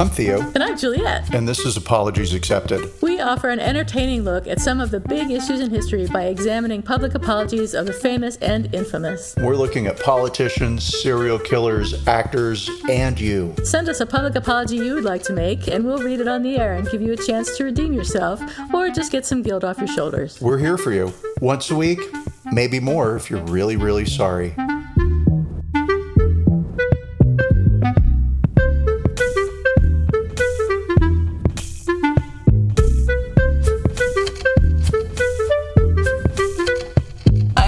I'm Theo. And I'm Juliet. And this is Apologies Accepted. We offer an entertaining look at some of the big issues in history by examining public apologies of the famous and infamous. We're looking at politicians, serial killers, actors, and you. Send us a public apology you would like to make, and we'll read it on the air and give you a chance to redeem yourself, or just get some guilt off your shoulders. We're here for you. Once a week, maybe more if you're really, really sorry.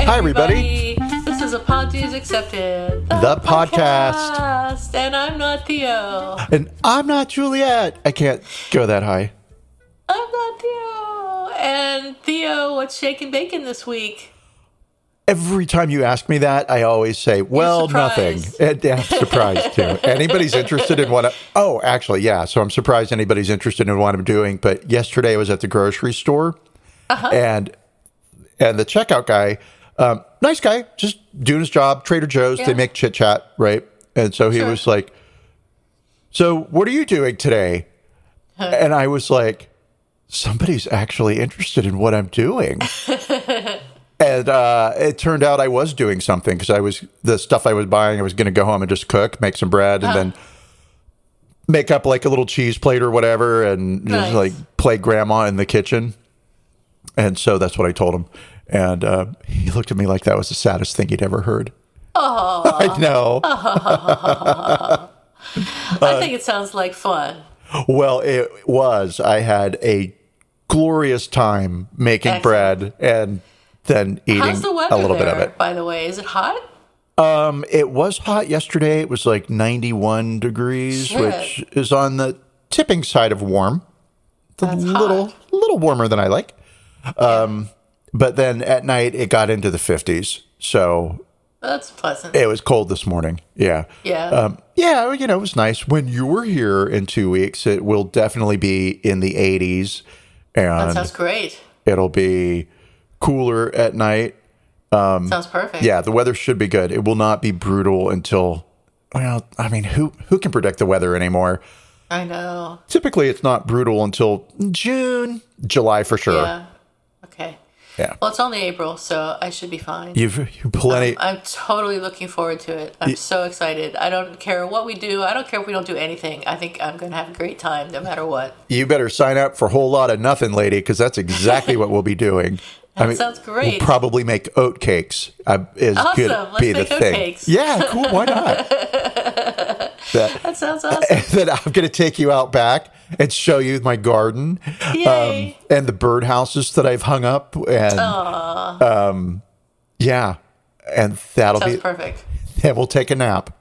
Hi, everybody. This is Apologies Accepted, the podcast. And I'm not Theo. And I'm not Juliet. I can't go that high. I'm not Theo. And Theo, what's shaking bacon this week? Every time you ask me that, I always say, well, nothing. And I'm surprised, too. Anybody's interested in what oh, actually, yeah. So I'm surprised anybody's interested in what I'm doing. But yesterday I was at the grocery store, and the checkout guy, nice guy, just doing his job, Trader Joe's, they make chit chat, right? And so he was like, so what are you doing today? And I was like, somebody's actually interested in what I'm doing. And it turned out I was doing something because the stuff I was buying, I was going to go home and just cook, make some bread, and then make up like a little cheese plate or whatever, and just like play grandma in the kitchen. And so that's what I told him. And he looked at me like that was the saddest thing he'd ever heard. Oh, I know. I think it sounds like fun. Well, it was. I had a glorious time making bread and then eating How's the weather a little bit of it. By the way, is it hot? It was hot yesterday. It was like 91 degrees, which is on the tipping side of warm. It's a little warmer than I like. But then at night it got into the 50s. So that's pleasant. It was cold this morning. Yeah. Yeah. It was nice. When you're here in 2 weeks, it will definitely be in the 80s. And that sounds great. It'll be cooler at night. Sounds perfect. Yeah, the weather should be good. It will not be brutal until, well, I mean, who can predict the weather anymore? I know. Typically, it's not brutal until June, July for sure. Yeah. Okay. Yeah. Well, it's only April, so I should be fine. You've plenty. I'm totally looking forward to it. I'm so excited. I don't care what we do. I don't care if we don't do anything. I think I'm going to have a great time no matter what. You better sign up for a whole lot of nothing, lady, because that's exactly what we'll be doing. That sounds great. We'll probably make oat cakes. Awesome. Let's make oat cakes. Yeah, cool. Why not? That sounds awesome. And then I'm going to take you out back and show you my garden. Yay. And the birdhouses that I've hung up. And yeah. And that'll sounds be perfect. And we'll take a nap.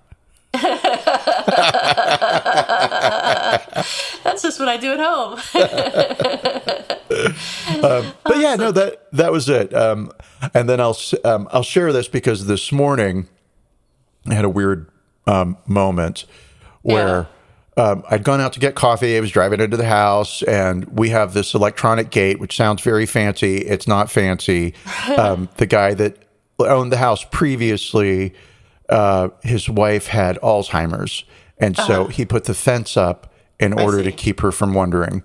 That's just what I do at home. But yeah, no, that was it. And then I'll share this because this morning I had a weird moment where I'd gone out to get coffee. I was driving into the house, and we have this electronic gate, which sounds very fancy. It's not fancy. The guy that owned the house previously, his wife had Alzheimer's, and so he put the fence up in order to keep her from wandering,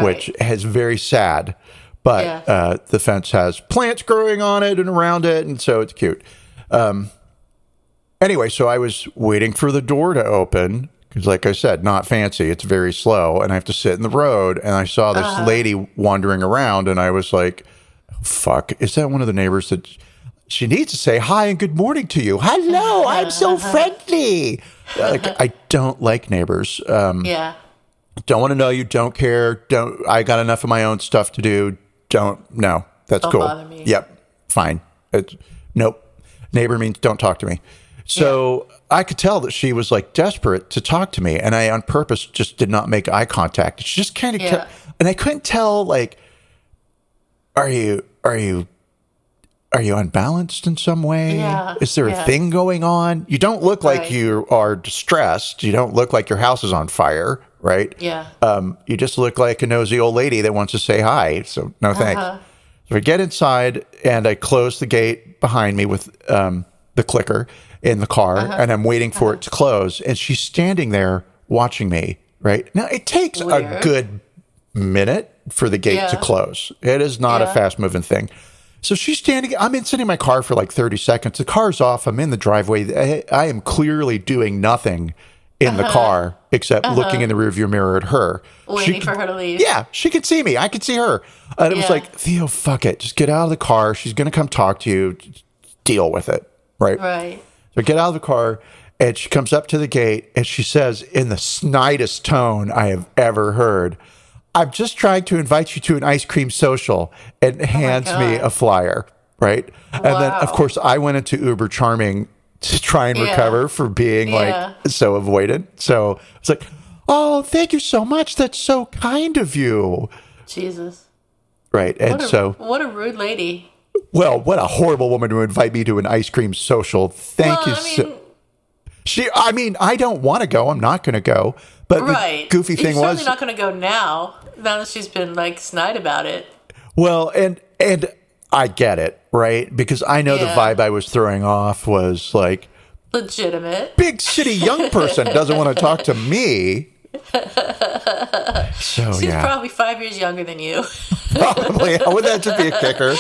which is very sad. But the fence has plants growing on it and around it, and so it's cute. Anyway, so I was waiting for the door to open because, like I said, not fancy. It's very slow, and I have to sit in the road. And I saw this lady wandering around, and I was like, fuck, is that one of the neighbors that she needs to say hi and good morning to you? Hello, I'm so friendly. I don't like neighbors. Don't want to know you, don't care. I got enough of my own stuff to do. No, that's cool. Don't bother me. Yep, fine. Nope. Neighbor means don't talk to me. So I could tell that she was like desperate to talk to me, and I on purpose just did not make eye contact. She just kind of kept, and I couldn't tell, like, are you unbalanced in some way? Yeah. Is there a thing going on? You don't look like you are distressed. You don't look like your house is on fire, right? Yeah. You just look like a nosy old lady that wants to say hi. So no thanks. So I get inside and I close the gate behind me with the clicker in the car, and I'm waiting for it to close. And she's standing there watching me right? Now, it takes a good minute for the gate to close. It is not a fast-moving thing. So she's standing, I'm sitting in my car for like 30 seconds. The car's off. I'm in the driveway. I am clearly doing nothing in the car except looking in the rearview mirror at her. Waiting for her to leave. Yeah, she could see me. I could see her. And it was like, Theo, fuck it. Just get out of the car. She's going to come talk to you. Just deal with it. Right? Right. So I get out of the car, and she comes up to the gate, and she says in the snidest tone I have ever heard, I'm just trying to invite you to an ice cream social, and hands me a flyer, right? And then, of course, I went into Uber Charming to try and recover for being like so avoidant. So it's like, oh, thank you so much. That's so kind of you. Jesus. Right. And what a rude lady. Well, what a horrible woman to invite me to an ice cream social. Thank you. I don't want to go. I'm not going to go. But the goofy thing was, certainly not going to go now that she's been like snide about it. Well, and I get it, right? Because I know the vibe I was throwing off was like legitimate. Big city young person doesn't want to talk to me. So she's probably 5 years younger than you. Probably. Wouldn't that just be a kicker?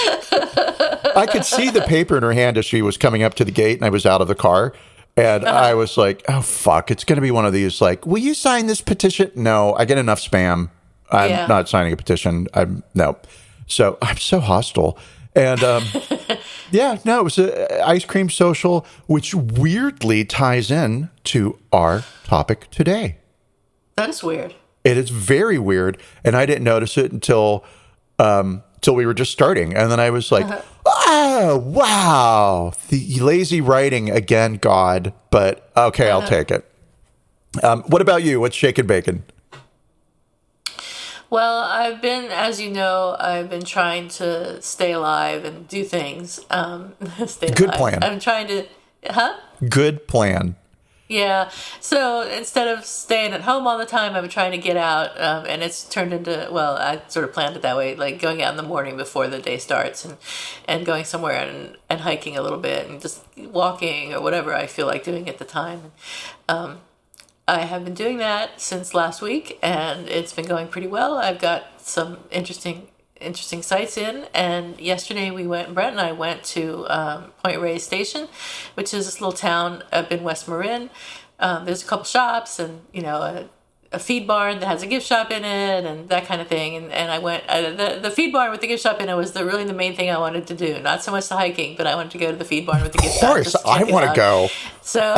I could see the paper in her hand as she was coming up to the gate, and I was out of the car. And I was like, oh, fuck. It's going to be one of these, like, will you sign this petition? No, I get enough spam. I'm not signing a petition. No. So I'm so hostile. And it was an ice cream social, which weirdly ties in to our topic today. That is weird. It is very weird. And I didn't notice it until we were just starting. And then I was like, oh, wow. The lazy writing again, God. But okay, I'll take it. What about you? What's shaking bacon? Well, as you know, I've been trying to stay alive and do things. Good plan. I'm trying to, Good plan. Yeah. So instead of staying at home all the time, I've been trying to get out, and it's turned into, well, I sort of planned it that way, like going out in the morning before the day starts and going somewhere and hiking a little bit and just walking or whatever I feel like doing at the time. I have been doing that since last week, and it's been going pretty well. I've got some interesting sights in, and yesterday Brent and I went to Point Reyes Station, which is this little town up in West Marin. There's a couple shops and a feed barn that has a gift shop in it and that kind of thing, and I went the feed barn with the gift shop in it was really the main thing I wanted to do, not so much the hiking, but I wanted to go to the feed barn with the gift shop. Of course, I want to go. So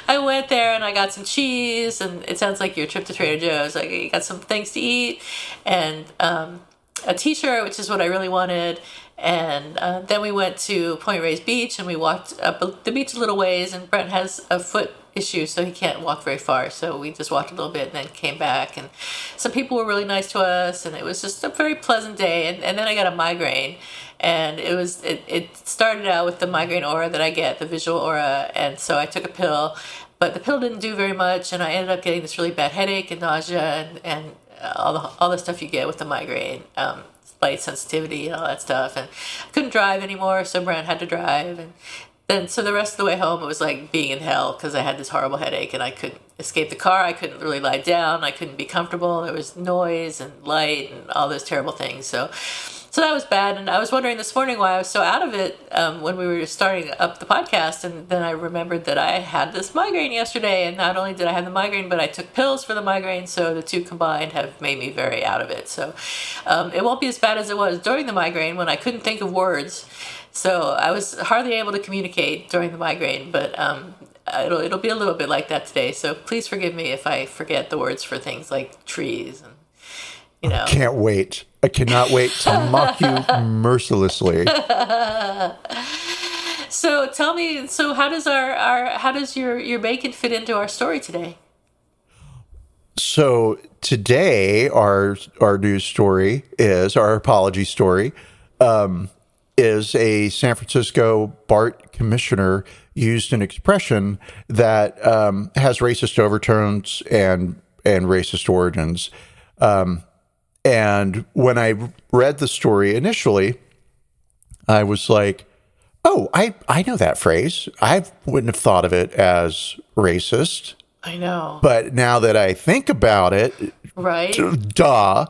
I went there and I got some cheese, and it sounds like your trip to Trader Joe's. I got some things to eat and a t-shirt, which is what I really wanted. And then we went to Point Reyes Beach, and we walked up the beach a little ways, and Brent has a foot issue, so he can't walk very far. So we just walked a little bit and then came back, and some people were really nice to us, and it was just a very pleasant day. And then I got a migraine, and it started out with the migraine aura that I get, the visual aura, and so I took a pill, but the pill didn't do very much, and I ended up getting this really bad headache and nausea and all the stuff you get with the migraine, light sensitivity and all that stuff, and I couldn't drive anymore, so Brent had to drive, and then so the rest of the way home it was like being in hell because I had this horrible headache and I couldn't escape the car. I couldn't really lie down. I couldn't be comfortable. There was noise and light and all those terrible things. So that was bad. And I was wondering this morning why I was so out of it when we were starting up the podcast. And then I remembered that I had this migraine yesterday. And not only did I have the migraine, but I took pills for the migraine. So the two combined have made me very out of it. So it won't be as bad as it was during the migraine when I couldn't think of words. So I was hardly able to communicate during the migraine, but it'll be a little bit like that today. So please forgive me if I forget the words for things like trees and I can't wait. I cannot wait to mock you mercilessly. So tell me, how does your bacon fit into our story today? So today our news story is our apology story. Is a San Francisco BART commissioner used an expression that has racist overtones and racist origins. And when I read the story initially, I was like, oh, I know that phrase. I wouldn't have thought of it as racist. I know. But now that I think about it, Right? duh.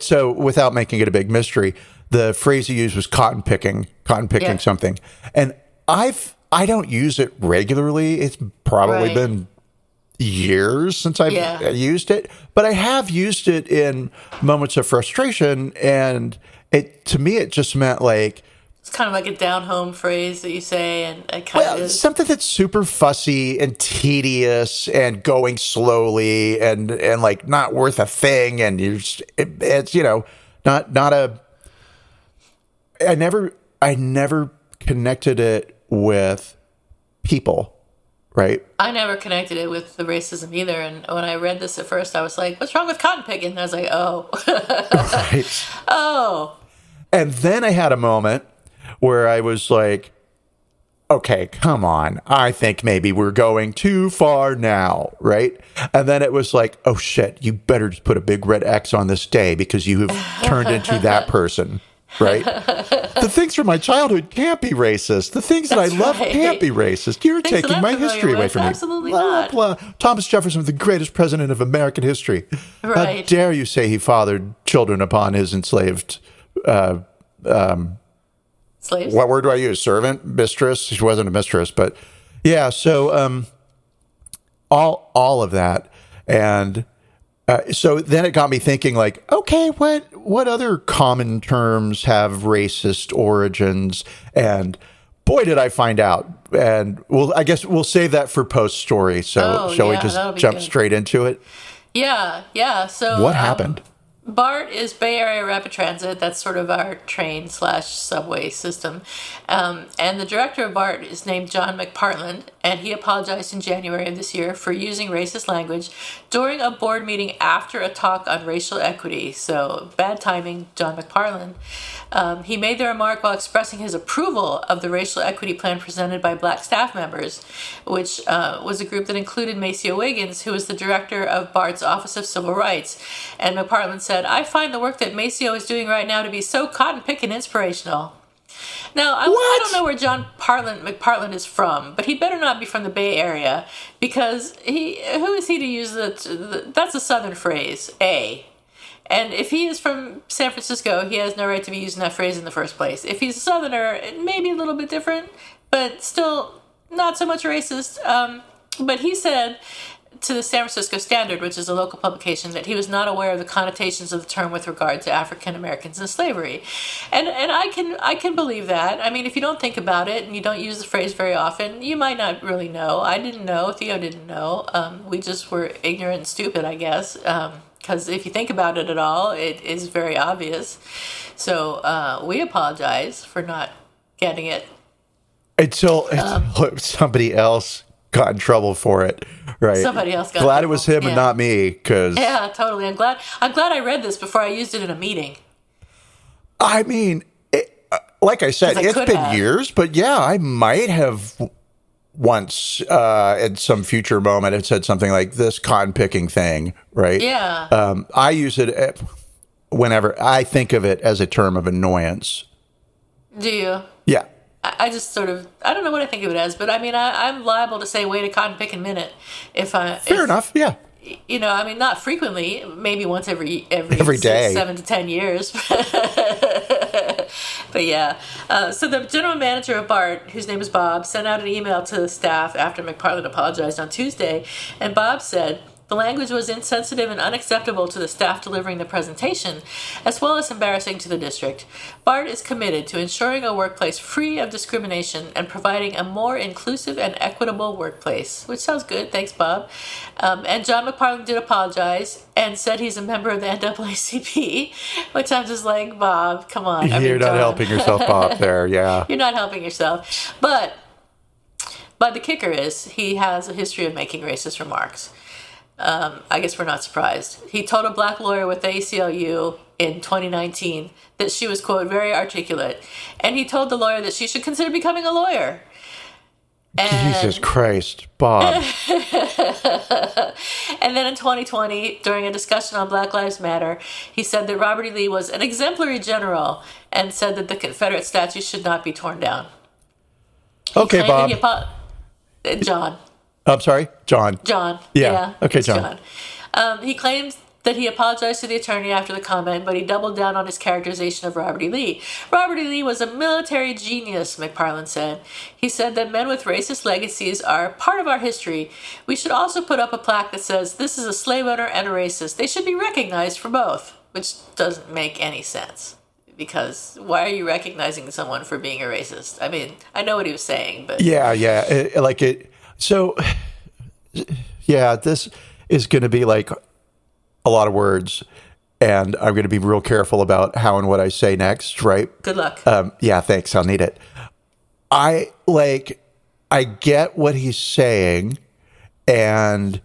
So without making it a big mystery, the phrase he used was cotton-picking Yeah. something. And I don't use it regularly. It's probably Right. been years since I've Yeah. used it, but I have used it in moments of frustration, and to me it just meant like, It's kind of like a down-home phrase that you say, and it kind of is. something that's super fussy and tedious and going slowly and like not worth a thing, and it's not a. I never connected it with people. Right. I never connected it with the racism either. And when I read this at first, I was like, what's wrong with cotton picking? And I was like, oh. Right. Oh. And then I had a moment where I was like, okay, come on. I think maybe we're going too far now. Right. And then it was like, oh, shit, you better just put a big red X on this day because you have turned into that person. Right. The things from my childhood can't be racist. The things that I love can't be racist. You're Things that taking I'm my familiar history away with, from me. absolutely Blah, not. blah, blah. Thomas Jefferson was the greatest president of American history. How Right. dare you say he fathered children upon his enslaved, Slaves. what word do I use? Servant? Mistress? She wasn't a mistress, but yeah. So all of that. And so then it got me thinking, like, okay, what other common terms have racist origins? And boy, did I find out. And I guess we'll save that for post story. So shall we just jump straight into it? Yeah. So What happened? BART is Bay Area Rapid Transit. That's sort of our train/subway system. And the director of BART is named John McPartland, and he apologized in January of this year for using racist language during a board meeting after a talk on racial equity. So, bad timing, John McPartland. He made the remark while expressing his approval of the racial equity plan presented by Black staff members, which was a group that included Maceo Wiggins, who was the director of BART's Office of Civil Rights. And McPartland said, I find the work that Maceo is doing right now to be so cotton-pickin' inspirational. Now, I don't know where John McPartland is from, but he better not be from the Bay Area, because who is he to use that's a Southern phrase, A. And if he is from San Francisco, he has no right to be using that phrase in the first place. If he's a Southerner, it may be a little bit different, but still not so much racist. But he said to the San Francisco Standard, which is a local publication, that he was not aware of the connotations of the term with regard to African Americans in slavery. And I can believe that. I mean, if you don't think about it and you don't use the phrase very often, you might not really know. I didn't know. Theo didn't know. We just were ignorant and stupid, I guess. Because if you think about it at all, it is very obvious. So we apologize for not getting it. Until somebody else got in trouble for it, right? Somebody else got glad it was him and not me, because yeah, totally. I'm glad I read this before I used it in a meeting. I mean, like I said, it's been years, but yeah, I might have once at some future moment had said something like this cotton picking thing, right? Yeah. I use it whenever I think of it as a term of annoyance. Do you? Yeah. I just sort of, I don't know what I think of it as, but I mean, I'm liable to say, wait a cotton picking minute. Fair enough, yeah. You know, I mean, not frequently, maybe once every day. 7 to 10 years. But yeah. So the general manager of BART, whose name is Bob, sent out an email to the staff after McPartland apologized on Tuesday. And Bob said, the language was insensitive and unacceptable to the staff delivering the presentation, as well as embarrassing to the district. BART is committed to ensuring a workplace free of discrimination and providing a more inclusive and equitable workplace, which sounds good. Thanks, Bob. And John McPartland did apologize and said he's a member of the NAACP, which I'm just like, Bob, come on. You're not helping yourself, Bob, there, yeah. You're not helping yourself. But the kicker is he has a history of making racist remarks. I guess we're not surprised. He told a black lawyer with the ACLU in 2019 that she was, quote, very articulate. And he told the lawyer that she should consider becoming a lawyer. Jesus Christ, Bob. And then in 2020, during a discussion on Black Lives Matter, he said that Robert E. Lee was an exemplary general and said that the Confederate statue should not be torn down. Okay, Bob. John. I'm sorry, John. John. Yeah. Okay, it's John. He claims that he apologized to the attorney after the comment, but he doubled down on his characterization of Robert E. Lee. Robert E. Lee was a military genius, McPartland said. He said that men with racist legacies are part of our history. We should also put up a plaque that says, this is a slave owner and a racist. They should be recognized for both, which doesn't make any sense. Because why are you recognizing someone for being a racist? I mean, I know what he was saying, but... So, yeah, this is going to be like a lot of words, and I'm going to be real careful about how and what I say next, right? Good luck. Yeah, thanks. I'll need it. I get what he's saying, and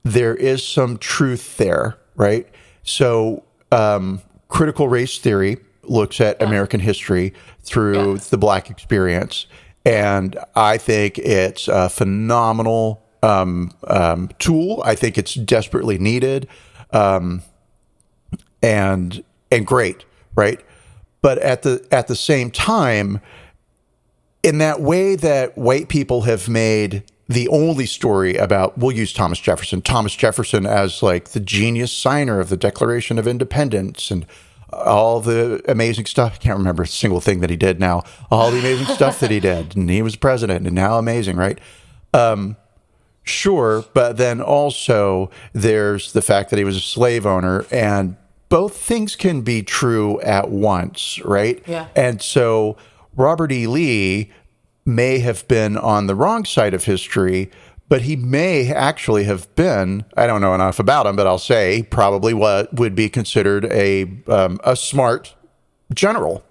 there is some truth there, right? So, critical race theory looks at American history through the Black experience, and I think it's a phenomenal tool. I think it's desperately needed. And great, right? But at the same time, in that way that white people have made the only story about, we'll use Thomas Jefferson as like the genius signer of the Declaration of Independence and all the amazing stuff. I can't remember a single thing that he did now. All the amazing stuff that he did, and he was president, and now amazing, right? Sure, but then also there's the fact that he was a slave owner, and both things can be true at once, right? Yeah. And so Robert E. Lee may have been on the wrong side of history, but he may actually have been, I don't know enough about him, but I'll say probably what would be considered a smart general.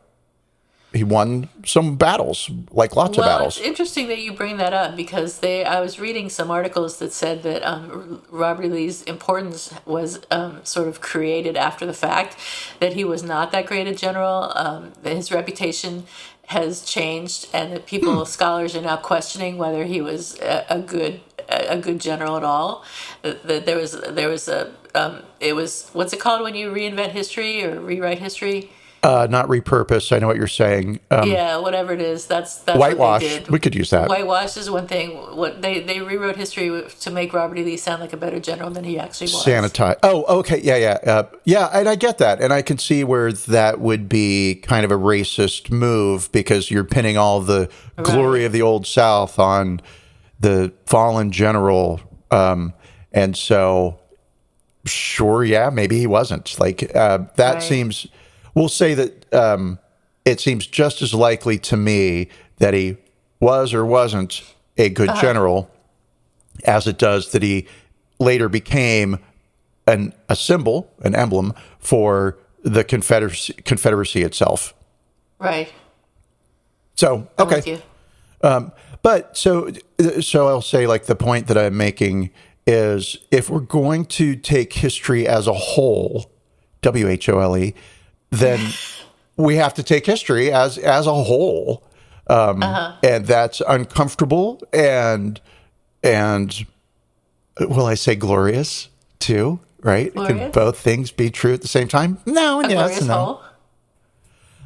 He won some battles, like lots of battles. It's interesting that you bring that up because I was reading some articles that said that Robert E. Lee's importance was sort of created after the fact, that he was not that great a general, that his reputation has changed, and that scholars are now questioning whether he was a good general at all. That there was it was, what's it called when you reinvent history or rewrite history? Not repurpose. I know what you're saying. Yeah, whatever it is. That's whitewash. What they did. We could use that. Whitewash is one thing. What they rewrote history to make Robert E. Lee sound like a better general than he actually was. Sanitize. Oh, okay. Yeah. And I get that, and I can see where that would be kind of a racist move because you're pinning all the glory of the Old South on the fallen general, and so sure, yeah, maybe he wasn't that seems. We'll say that it seems just as likely to me that he was or wasn't a good general as it does that he later became a symbol, an emblem for the Confederacy itself. Right. So, okay. I'm with you. But so I'll say, like, the point that I'm making is if we're going to take history as a whole, WHOLE, then we have to take history as a whole, and that's uncomfortable and will I say glorious too? Right? Glorious? Can both things be true at the same time? No, and yes, and no. Whole?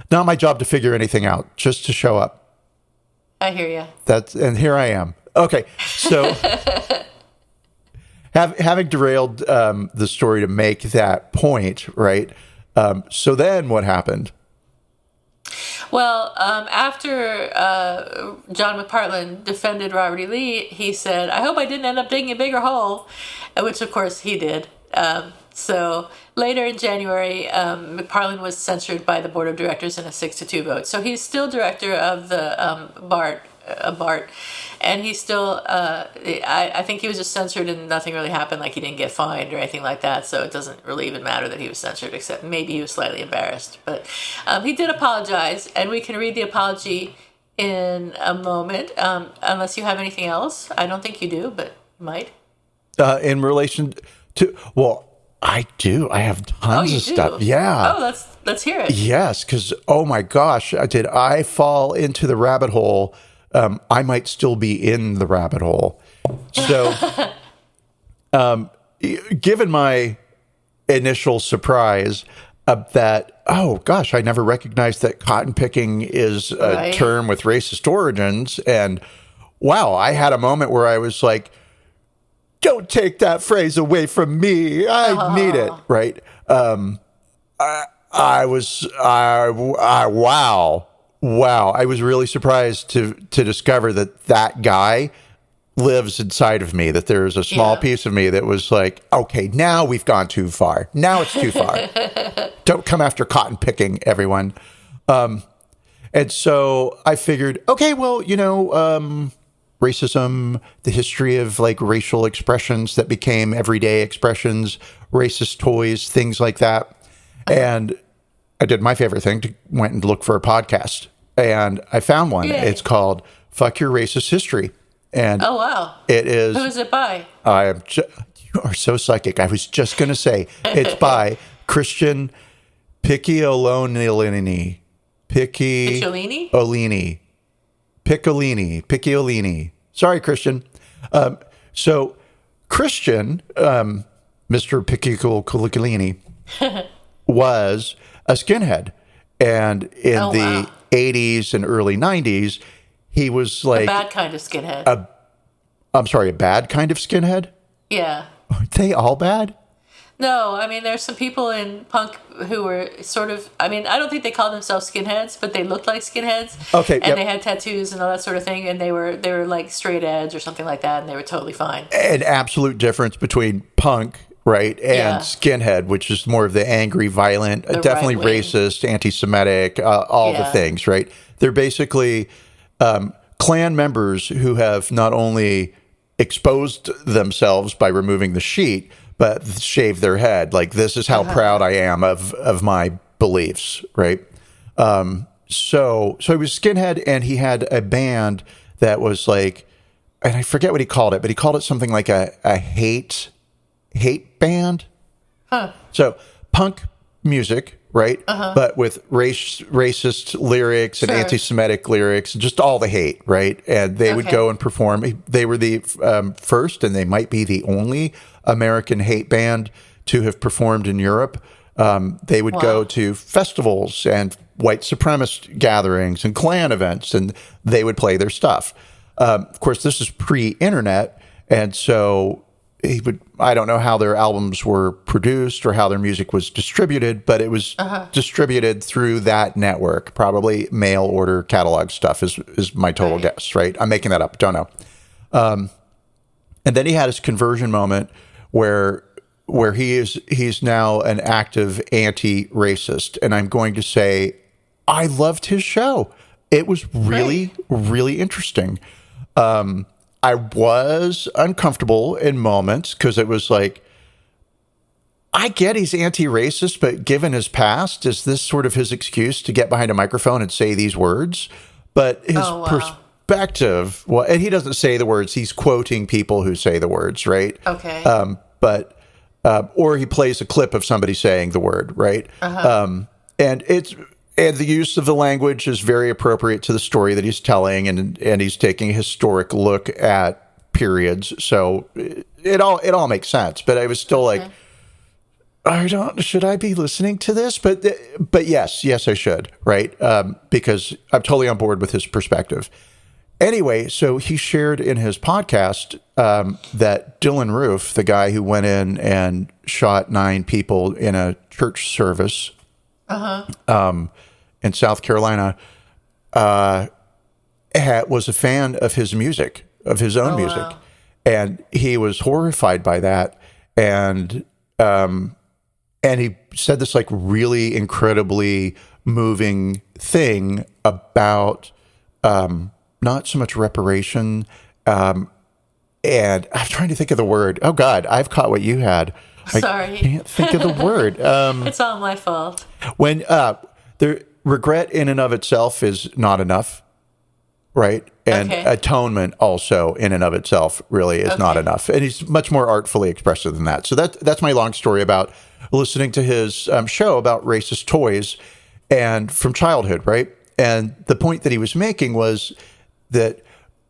Not my job to figure anything out, just to show up. I hear you. And here I am. Okay, so having derailed the story to make that point, right? So then what happened? Well, after John McPartland defended Robert E. Lee, he said, I hope I didn't end up digging a bigger hole, which of course he did. So later in January, McPartland was censured by the board of directors in a 6-2 vote. So he's still director of the BART, and he's still, I think he was just censored and nothing really happened, like he didn't get fined or anything like that, so it doesn't really even matter that he was censored, except maybe he was slightly embarrassed. But he did apologize, and we can read the apology in a moment, unless you have anything else. I don't think you do, but you might. In relation to, well, I do. I have tons of stuff. Yeah. Oh, let's hear it. Yes, because, oh my gosh, did I fall into the rabbit hole? I might still be in the rabbit hole. So, given my initial surprise that, oh gosh, I never recognized that cotton picking is a term with racist origins. And wow, I had a moment where I was like, don't take that phrase away from me. I need it, right? Wow. I was really surprised to discover that guy lives inside of me, that there's a small piece of me that was like, okay, now we've gone too far. Now it's too far. Don't come after cotton picking, everyone. And so I figured, okay, well, racism, the history of like racial expressions that became everyday expressions, racist toys, things like that. And I did my favorite thing, went and looked for a podcast. And I found one. Yay. It's called Fuck Your Racist History. And oh, wow. It is. Who is it by? You are so psychic. I was just going to say it's by Christian Picciolini. Picciolini. Sorry, Christian. So Christian, Mr. Picciolini, was a skinhead. And in the 80s and early 90s, he was like... a bad kind of skinhead. A bad kind of skinhead? Yeah. Aren't they all bad? No, I mean, there's some people in punk who were sort of... I mean, I don't think they call themselves skinheads, but they looked like skinheads. Okay, and they had tattoos and all that sort of thing, and they were like straight edge or something like that, and they were totally fine. An absolute difference between punk, right, and skinhead, which is more of the angry, violent, definitely racist, anti-Semitic, all the things, right? They're basically Klan members who have not only exposed themselves by removing the sheet, but shave their head. Like, this is how proud I am of my beliefs, right? So he was skinhead, and he had a band that was like, and I forget what he called it, but he called it something like a hate band. Huh. So punk music, right? But with racist lyrics and anti-Semitic lyrics, just all the hate, right? And they would go and perform. They were the first, and they might be the only American hate band to have performed in Europe. They would go to festivals and white supremacist gatherings and Klan events, and they would play their stuff. Of course, this is pre-internet, and so I don't know how their albums were produced or how their music was distributed, but it was distributed through that network. Probably mail order catalog stuff is my total guess, right? I'm making that up. Don't know. And then he had his conversion moment where he's now an active anti-racist. And I'm going to say, I loved his show. It was really, really interesting. I was uncomfortable in moments because it was like, I get he's anti-racist, but given his past, is this sort of his excuse to get behind a microphone and say these words? But his perspective, and he doesn't say the words, he's quoting people who say the words, right? Okay. Or he plays a clip of somebody saying the word, right? And the use of the language is very appropriate to the story that he's telling, and he's taking a historic look at periods. So it all makes sense. But I was still like, should I be listening to this? But yes, I should, right? Because I'm totally on board with his perspective. Anyway, so he shared in his podcast that Dylan Roof, the guy who went in and shot 9 people in a church service, in South Carolina, was a fan of his music, of his own music. Wow. And he was horrified by that. And he said this like really incredibly moving thing about not so much reparation. And I'm trying to think of the word. Oh God, I've caught what you had. Sorry. I can't think of the word. It's all my fault. When the regret in and of itself is not enough, right? And atonement also in and of itself really is not enough. And he's much more artfully expressive than that. So that's my long story about listening to his show about racist toys and from childhood, right? And the point that he was making was that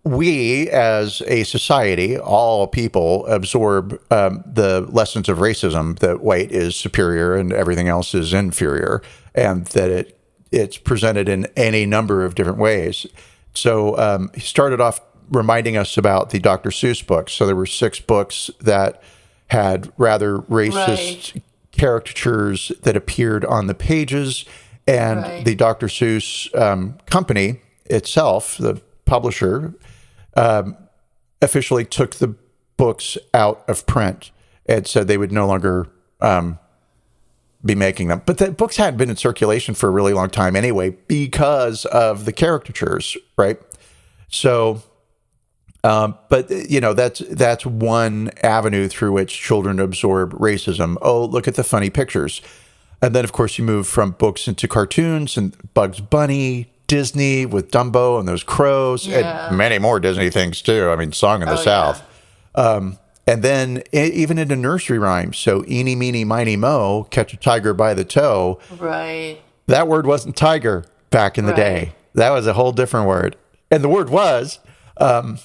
we as a society, all people, absorb the lessons of racism, that white is superior and everything else is inferior, and that it's presented in any number of different ways. So he started off reminding us about the Dr. Seuss books. So there were 6 books that had rather racist caricatures that appeared on the pages. And the Dr. Seuss company itself, the publisher, officially took the books out of print and said they would no longer be making them. But the books hadn't been in circulation for a really long time anyway because of the caricatures, right? So, but that's one avenue through which children absorb racism. Oh, look at the funny pictures. And then, of course, you move from books into cartoons and Bugs Bunny, Disney with Dumbo and those crows, and many more Disney things too. I mean, Song in the South. Yeah. And then even into nursery rhymes. So eeny, meeny, miny, mo, catch a tiger by the toe. Right. That word wasn't tiger back in the day. That was a whole different word. And the word was, and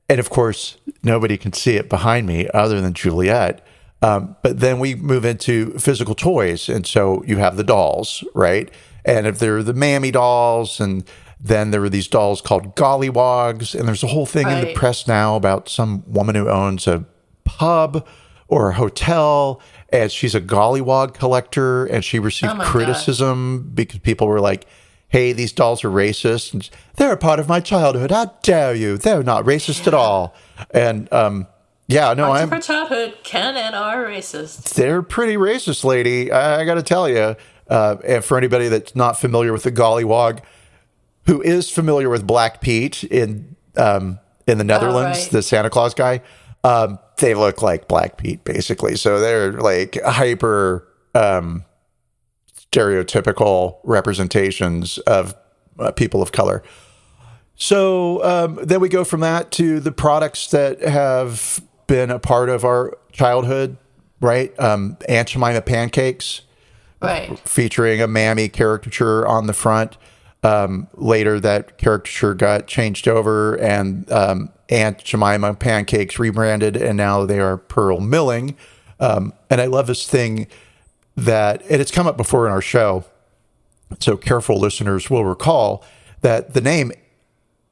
of course, nobody can see it behind me other than Juliet. But then we move into physical toys. And so you have the dolls, right? And if they're the mammy dolls, and then there were these dolls called gollywogs. And there's a whole thing in the press now about some woman who owns a pub or a hotel, and she's a gollywog collector, and she received criticism because people were like, hey, these dolls are racist. And they're a part of my childhood. How dare you? They're not racist at all. And, Parts of our childhood can and are racist. They're pretty racist, lady. I got to tell you. And for anybody that's not familiar with the gollywog, who is familiar with Black Pete in the Netherlands, the Santa Claus guy, they look like Black Pete, basically. So they're like hyper stereotypical representations of people of color. So then we go from that to the products that have been a part of our childhood, right? Aunt Jemima pancakes, featuring a mammy caricature on the front. Later, that caricature got changed over, and Aunt Jemima pancakes rebranded, and now they are Pearl Milling. And I love this thing and it's come up before in our show, so careful listeners will recall that the name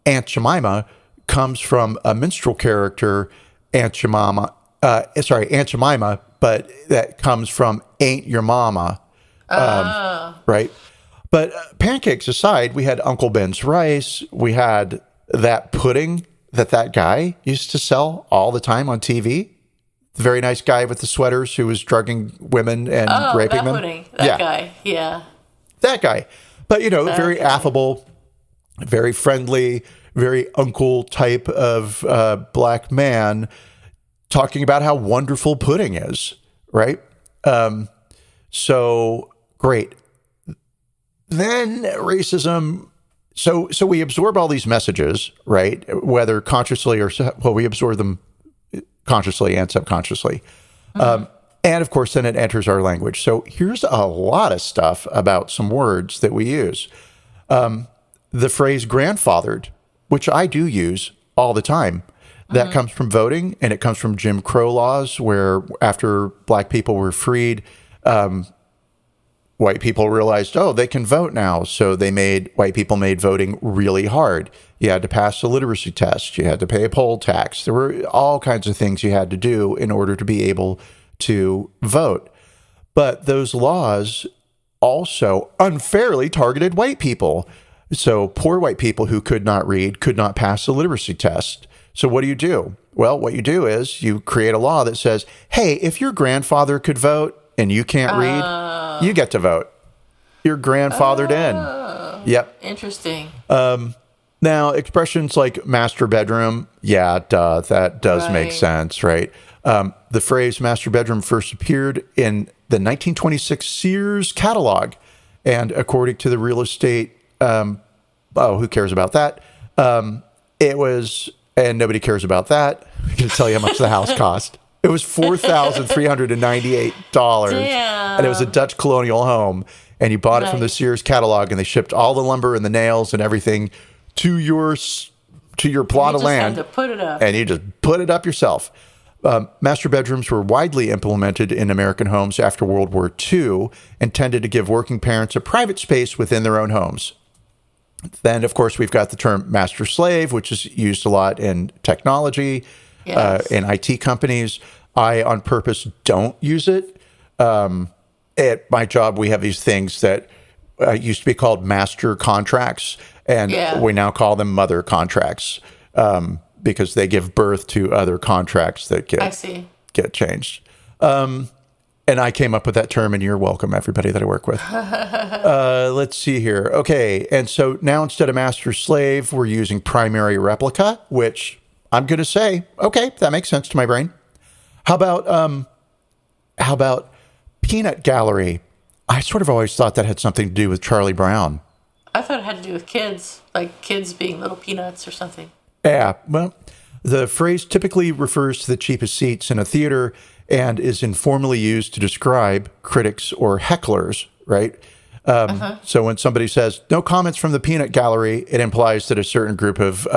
Aunt Jemima comes from a minstrel character, Aunt Jemima, but that comes from Ain't Your Mama, right? But pancakes aside, we had Uncle Ben's rice. We had that pudding that guy used to sell all the time on TV. The very nice guy with the sweaters who was drugging women and raping them. Pudding. That guy, yeah. That guy. But, very affable, very friendly, very uncle type of black man talking about how wonderful pudding is, right? So great. Then racism. So we absorb all these messages, right? Whether consciously or we absorb them consciously and subconsciously. And of course, then it enters our language. So here's a lot of stuff about some words that we use. The phrase grandfathered, which I do use all the time. That comes from voting, and it comes from Jim Crow laws, where after black people were freed, white people realized, they can vote now. So white people made voting really hard. You had to pass the literacy test. You had to pay a poll tax. There were all kinds of things you had to do in order to be able to vote. But those laws also unfairly targeted white people. So poor white people who could not read, could not pass the literacy test. So what do? Well, what you do is you create a law that says, hey, if your grandfather could vote and you can't read, you get to vote. You're grandfathered in. Yep. Interesting. Now, expressions like master bedroom, that does make sense, right? The phrase master bedroom first appeared in the 1926 Sears catalog. And according to the real estate, who cares about that? It was, and nobody cares about that. I'm going to tell you how much the house cost. It was $4,398. Damn. And it was a Dutch colonial home. And you bought it from the Sears catalog, and they shipped all the lumber and the nails and everything to your plot of land. You just had to put it up. And you just put it up yourself. Master bedrooms were widely implemented in American homes after World War II and tended to give working parents a private space within their own homes. Then, of course, we've got the term master slave, which is used a lot in technology, in IT companies. I, on purpose, don't use it. At my job, we have these things that used to be called master contracts, and we now call them mother contracts because they give birth to other contracts that get changed. And I came up with that term, and you're welcome, everybody that I work with. Let's see here. Okay, and so now instead of master slave, we're using primary replica, which I'm going to say, okay, that makes sense to my brain. How about peanut gallery? I sort of always thought that had something to do with Charlie Brown. I thought it had to do with kids, like kids being little peanuts or something. Yeah, well, the phrase typically refers to the cheapest seats in a theater and is informally used to describe critics or hecklers, right? So when somebody says, no comments from the peanut gallery, it implies that a certain group of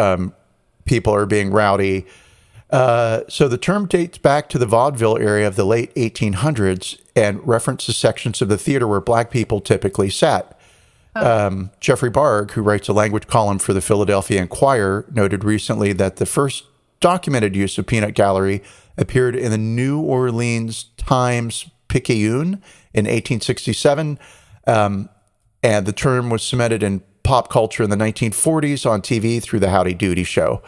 people are being rowdy. So the term dates back to the vaudeville area of the late 1800s and references sections of the theater where black people typically sat. Jeffrey Barg, who writes a language column for the Philadelphia Inquirer, noted recently that the first documented use of peanut gallery appeared in the New Orleans Times-Picayune in 1867, and the term was cemented in pop culture in the 1940s on TV through the Howdy Doody show.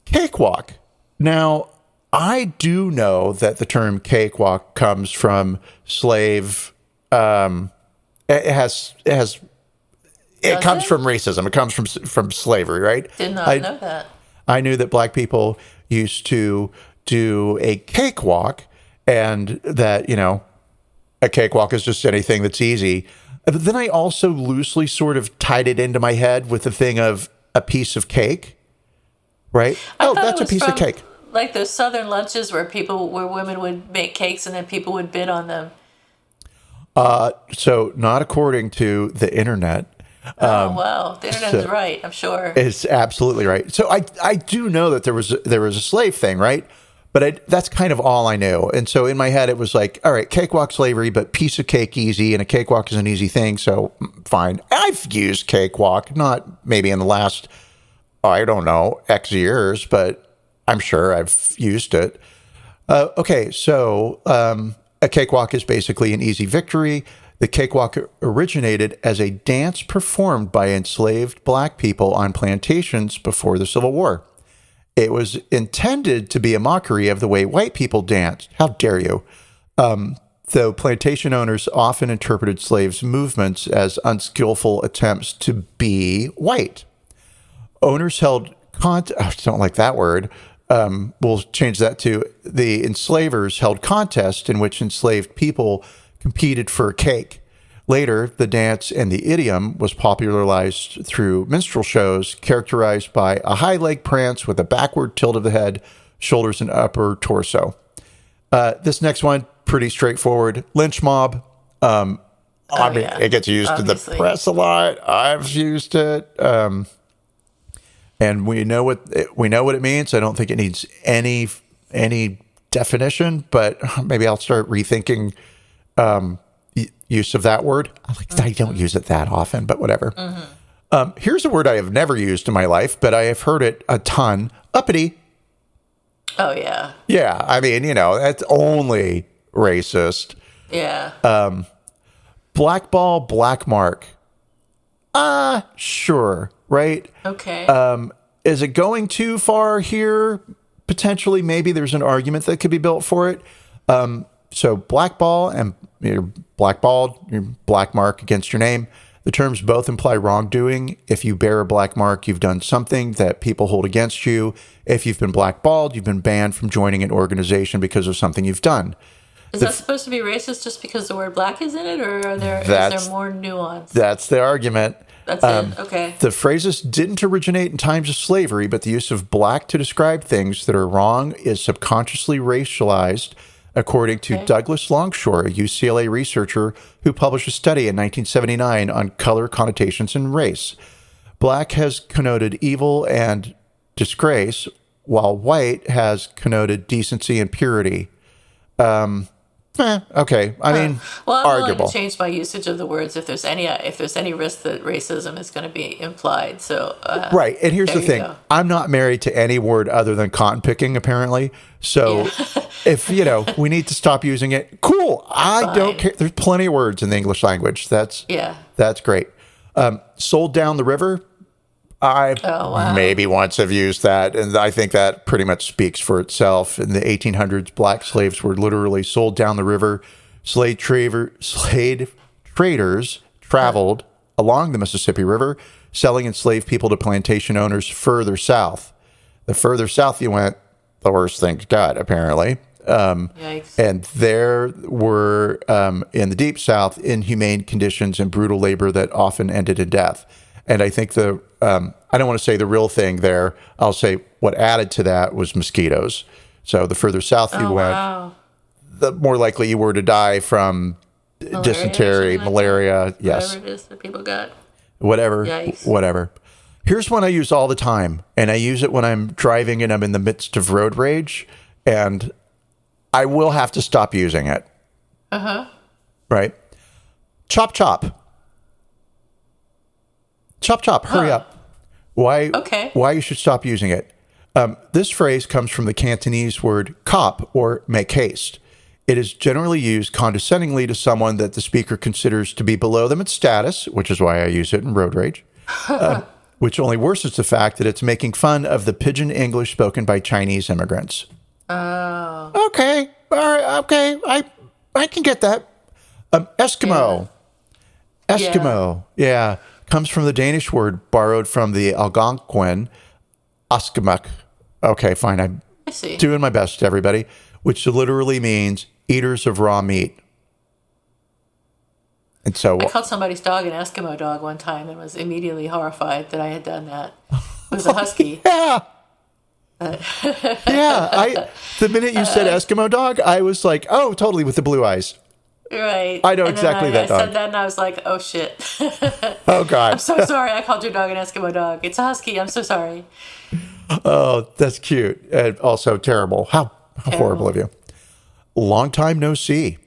Cakewalk. Now, I do know that the term cakewalk comes from slave. It comes from racism. It comes from slavery, right? Did not know that. I knew that black people used to do a cakewalk, and that, a cakewalk is just anything that's easy. But then I also loosely sort of tied it into my head with the thing of a piece of cake, right? That's a piece of cake. Like those Southern lunches where women would make cakes and then people would bid on them. So not according to the internet. Wow. The internet is right, I'm sure. It's absolutely right. So I do know that there was a slave thing, right? But that's kind of all I knew. And so in my head, it was like, all right, cakewalk slavery, but piece of cake easy, and a cakewalk is an easy thing, so fine. I've used cakewalk, not maybe in the last, I don't know, X years, but I'm sure I've used it. Okay, so a cakewalk is basically an easy victory. The cakewalk originated as a dance performed by enslaved black people on plantations before the Civil War. It was intended to be a mockery of the way white people danced. How dare you? Though plantation owners often interpreted slaves' movements as unskillful attempts to be white. Owners held I don't like that word. We'll change that to the enslavers held contests in which enslaved people competed for a cake. Later, the dance and the idiom was popularized through minstrel shows characterized by a high leg prance with a backward tilt of the head, shoulders, and upper torso. This next one, pretty straightforward. Lynch mob. It gets used in the press a lot. I've used it. And we know what it means. I don't think it needs any definition, but maybe I'll start rethinking use of that word. I don't use it that often, but whatever. Here's a word I have never used in my life, but I have heard it a ton. Uppity. Oh, yeah. Yeah, I mean, that's only racist. Yeah. Blackball, black mark. Sure, right? Okay. Is it going too far here? Potentially, maybe there's an argument that could be built for it. So blackball and you're blackballed, your black mark against your name. The terms both imply wrongdoing. If you bear a black mark, you've done something that people hold against you. If you've been blackballed, you've been banned from joining an organization because of something you've done. Is that supposed to be racist just because the word black is in it, or is there more nuance? That's the argument. That's it. Okay. The phrases didn't originate in times of slavery, but the use of black to describe things that are wrong is subconsciously racialized, according to Douglas Longshore, a UCLA researcher who published a study in 1979 on color connotations and race. Black has connoted evil and disgrace, while white has connoted decency and purity. Okay. I mean, well, I'm willing arguable. to change my usage of the words if there's any risk that racism is going to be implied. So Right. And here's the you thing. go. I'm not married to any word other than cotton picking, apparently. So if, we need to stop using it, cool. I don't care. There's plenty of words in the English language. That's great. Sold down the river. I maybe once have used that, and I think that pretty much speaks for itself. In the 1800s, black slaves were literally sold down the river. Slave traders traveled along the Mississippi River, selling enslaved people to plantation owners further south. The further south you went, the worse things got, apparently. Yikes. And there were, in the deep south, inhumane conditions and brutal labor that often ended in death. And I think I don't want to say the real thing there. I'll say what added to that was mosquitoes. So the further south you went, the more likely you were to die from dysentery, malaria. Yes. Whatever it is that people got. Whatever. Yikes. Whatever. Here's one I use all the time. And I use it when I'm driving and I'm in the midst of road rage. And I will have to stop using it. Right? Chop, chop. Chop, chop, hurry up. Why you should stop using it. This phrase comes from the Cantonese word cop, or make haste. It is generally used condescendingly to someone that the speaker considers to be below them in status, which is why I use it in road rage, which only worsens the fact that it's making fun of the pidgin English spoken by Chinese immigrants. Oh. Okay. All right. Okay. I can get that. Eskimo. Yeah. Eskimo. Yeah. Comes from the Danish word borrowed from the Algonquin, Askimuk. Okay, fine. I'm doing my best, everybody, which literally means eaters of raw meat. And so I called somebody's dog an Eskimo dog one time and was immediately horrified that I had done that. It was a husky. Yeah. The minute you said Eskimo dog, I was like, oh, totally, with the blue eyes. Right. I know exactly that dog. I said that and I was like, oh shit. Oh God. I'm so sorry I called your dog an Eskimo dog. It's a husky. I'm so sorry. Oh, that's cute. And also terrible. How horrible of you. Long time no see.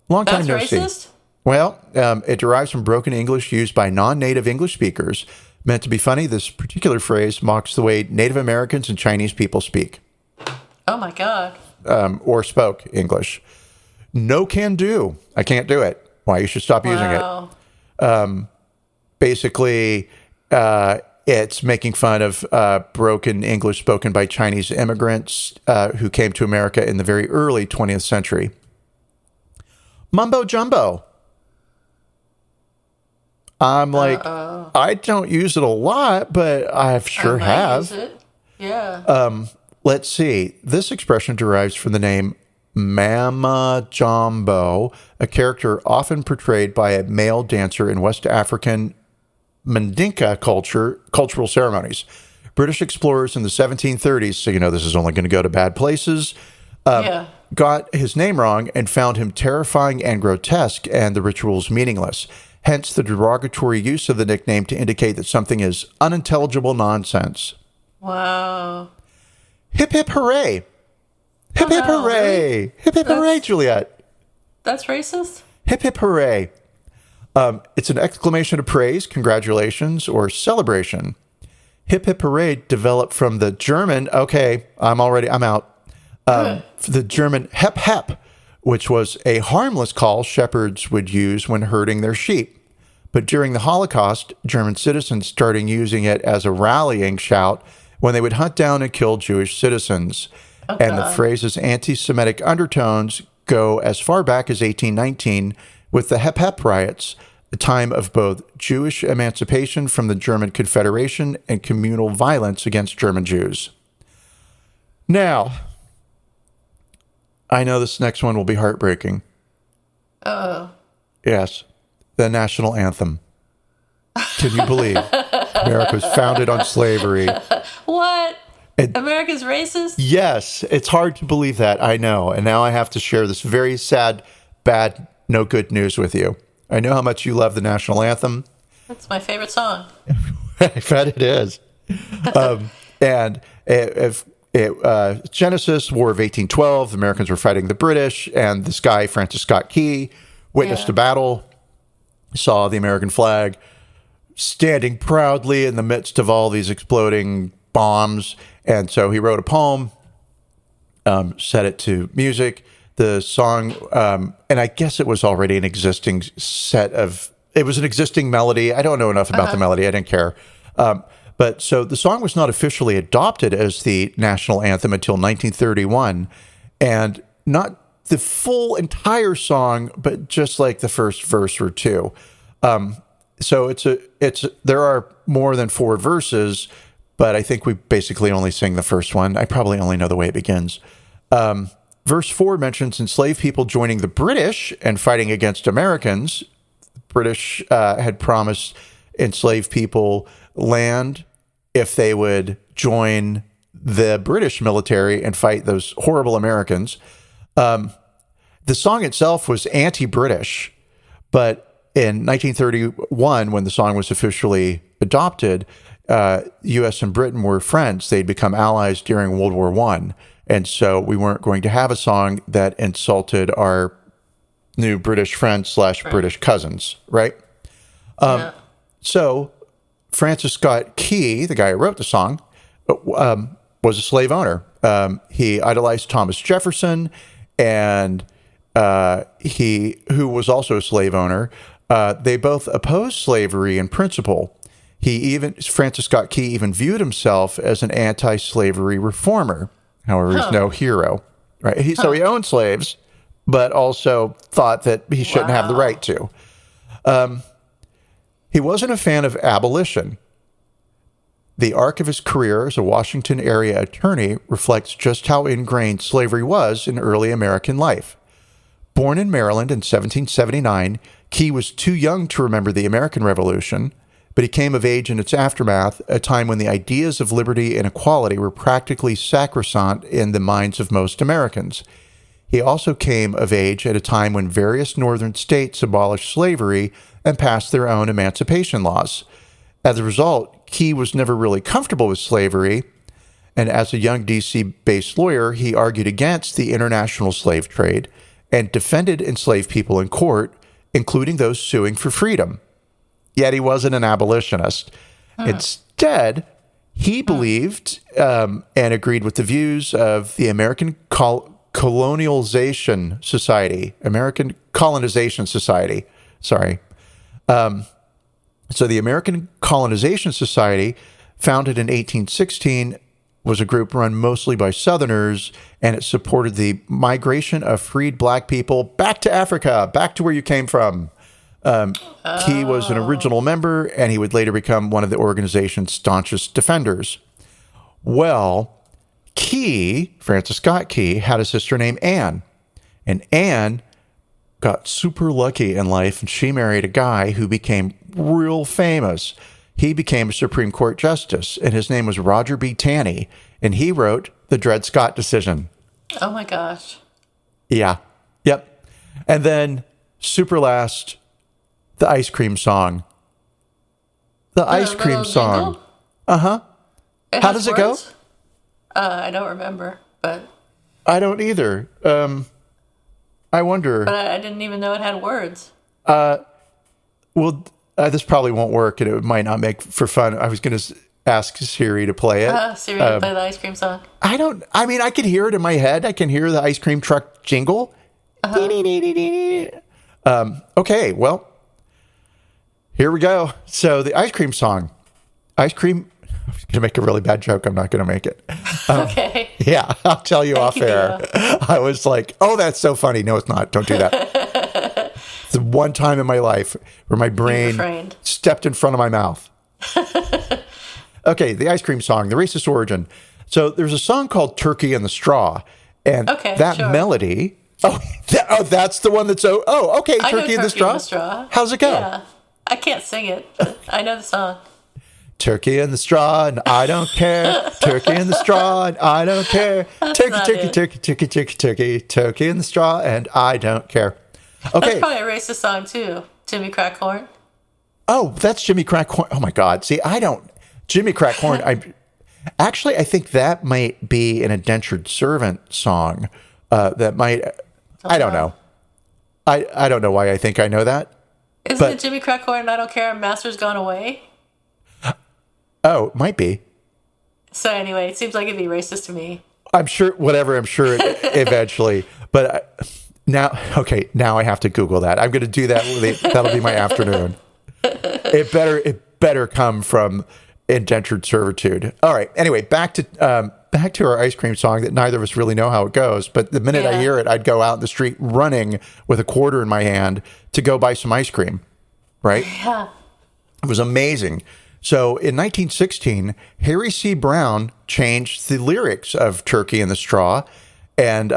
Long time no see. That's racist? Well, it derives from broken English used by non-native English speakers. Meant to be funny, this particular phrase mocks the way Native Americans and Chinese people speak. Oh my God. Or spoke English. No can do. I can't do it. Why you should stop using it. Basically, it's making fun of broken English spoken by Chinese immigrants who came to America in the very early 20th century. Mumbo jumbo. I'm like, I don't use it a lot, but I sure have. Use it. Yeah. Let's see. This expression derives from the name Mama Jumbo, a character often portrayed by a male dancer in West African Mandinka cultural ceremonies. British explorers in the 1730s, so this is only going to go to bad places, got his name wrong and found him terrifying and grotesque and the rituals meaningless. Hence the derogatory use of the nickname to indicate that something is unintelligible nonsense. Wow. Hip hip hooray. Hip hip hooray! Really? Hip hip hooray, Juliet! That's racist? Hip hip hooray. It's an exclamation of praise, congratulations, or celebration. Hip hip hooray developed from the German, I'm out. The German hep hep, which was a harmless call shepherds would use when herding their sheep. But during the Holocaust, German citizens started using it as a rallying shout when they would hunt down and kill Jewish citizens. And the phrase's anti-Semitic undertones go as far back as 1819 with the Hep Hep riots, a time of both Jewish emancipation from the German Confederation and communal violence against German Jews. Now, I know this next one will be heartbreaking. Yes, the national anthem. Can you believe America was founded on slavery? What? America's racist? Yes, it's hard to believe that, I know. And now I have to share this very sad, bad, no good news with you. I know how much you love the national anthem. That's my favorite song. I bet it is. And if Genesis, War of 1812. The Americans were fighting the British, and this guy, Francis Scott Key, witnessed a battle, saw the American flag standing proudly in the midst of all these exploding bombs. And so he wrote a poem, set it to music. The song, and I guess it was already an existing it was an existing melody. I don't know enough about the melody. I didn't care. But so the song was not officially adopted as the national anthem until 1931, and not the full entire song, but just like the first verse or two. So there are more than 4 verses, but I think we basically only sing the first one. I probably only know the way it begins. Verse 4 mentions enslaved people joining the British and fighting against Americans. The British had promised enslaved people land if they would join the British military and fight those horrible Americans. The song itself was anti-British, but in 1931, when the song was officially adopted, U.S. and Britain were friends. They'd become allies during World War I. And so we weren't going to have a song that insulted our new British friends / British cousins, right? So Francis Scott Key, the guy who wrote the song, was a slave owner. He idolized Thomas Jefferson, and who was also a slave owner. They both opposed slavery in principle. Francis Scott Key even viewed himself as an anti-slavery reformer. However, he's no hero, right? So he owned slaves, but also thought that he shouldn't have the right to. He wasn't a fan of abolition. The arc of his career as a Washington area attorney reflects just how ingrained slavery was in early American life. Born in Maryland in 1779, Key was too young to remember the American Revolution, but he came of age in its aftermath, a time when the ideas of liberty and equality were practically sacrosanct in the minds of most Americans. He also came of age at a time when various northern states abolished slavery and passed their own emancipation laws. As a result, Key was never really comfortable with slavery, and as a young D.C.-based lawyer, he argued against the international slave trade and defended enslaved people in court, including those suing for freedom. Yet he wasn't an abolitionist. Instead, he believed and agreed with the views of the American Colonization Society. So the American Colonization Society, founded in 1816, was a group run mostly by Southerners, and it supported the migration of freed black people back to Africa, back to where you came from. Key was an original member, and he would later become one of the organization's staunchest defenders. Well, Francis Scott Key, had a sister named Anne, and Anne got super lucky in life, and she married a guy who became real famous. He became a Supreme Court justice, and his name was Roger B. Taney, and he wrote the Dred Scott decision. Oh my gosh. Yeah. Yep. And then super last, the ice cream song. The ice cream song. Jingle? Uh-huh. How does it go? I don't remember, but I don't either. I wonder. But I didn't even know it had words. Well, this probably won't work, and it might not make for fun. I was going to ask Siri to play it. Siri to play the ice cream song. I can hear it in my head. I can hear the ice cream truck jingle. Okay, well, here we go. So the ice cream song. Ice cream. I'm going to make a really bad joke. I'm not going to make it. Okay. Yeah, I'll tell you off air. I was like, oh, that's so funny. No, it's not. Don't do that. It's the one time in my life where my brain stepped in front of my mouth. Okay, the ice cream song, the racist origin. So there's a song called Turkey in the Straw. And melody. That's the one that's okay, Turkey in the Straw. How's it go? Yeah. I can't sing it, but I know the song. Turkey in the straw, and I don't care. Turkey in the straw, and I don't care. Turkey in the straw, and I don't care. Okay. That's probably a racist song, too. Jimmy Crack Corn. Oh, that's Jimmy Crack Corn. Oh, my God. See, Jimmy Crack Corn, Actually, I think that might be an indentured servant song. That might. I don't know. I don't know why I think I know that. Isn't it Jimmy Crackcorn? I don't care. Master's gone away. Oh, it might be. So anyway, it seems like it'd be racist to me. I'm sure. Whatever. I'm sure eventually. But now I have to Google that. I'm going to do that. That'll be my afternoon. It better come from indentured servitude. All right. Anyway, back to our ice cream song that neither of us really know how it goes. But the minute I hear it, I'd go out in the street running with a quarter in my hand to go buy some ice cream. Right? Yeah. It was amazing. So in 1916, Harry C. Brown changed the lyrics of Turkey in the Straw, and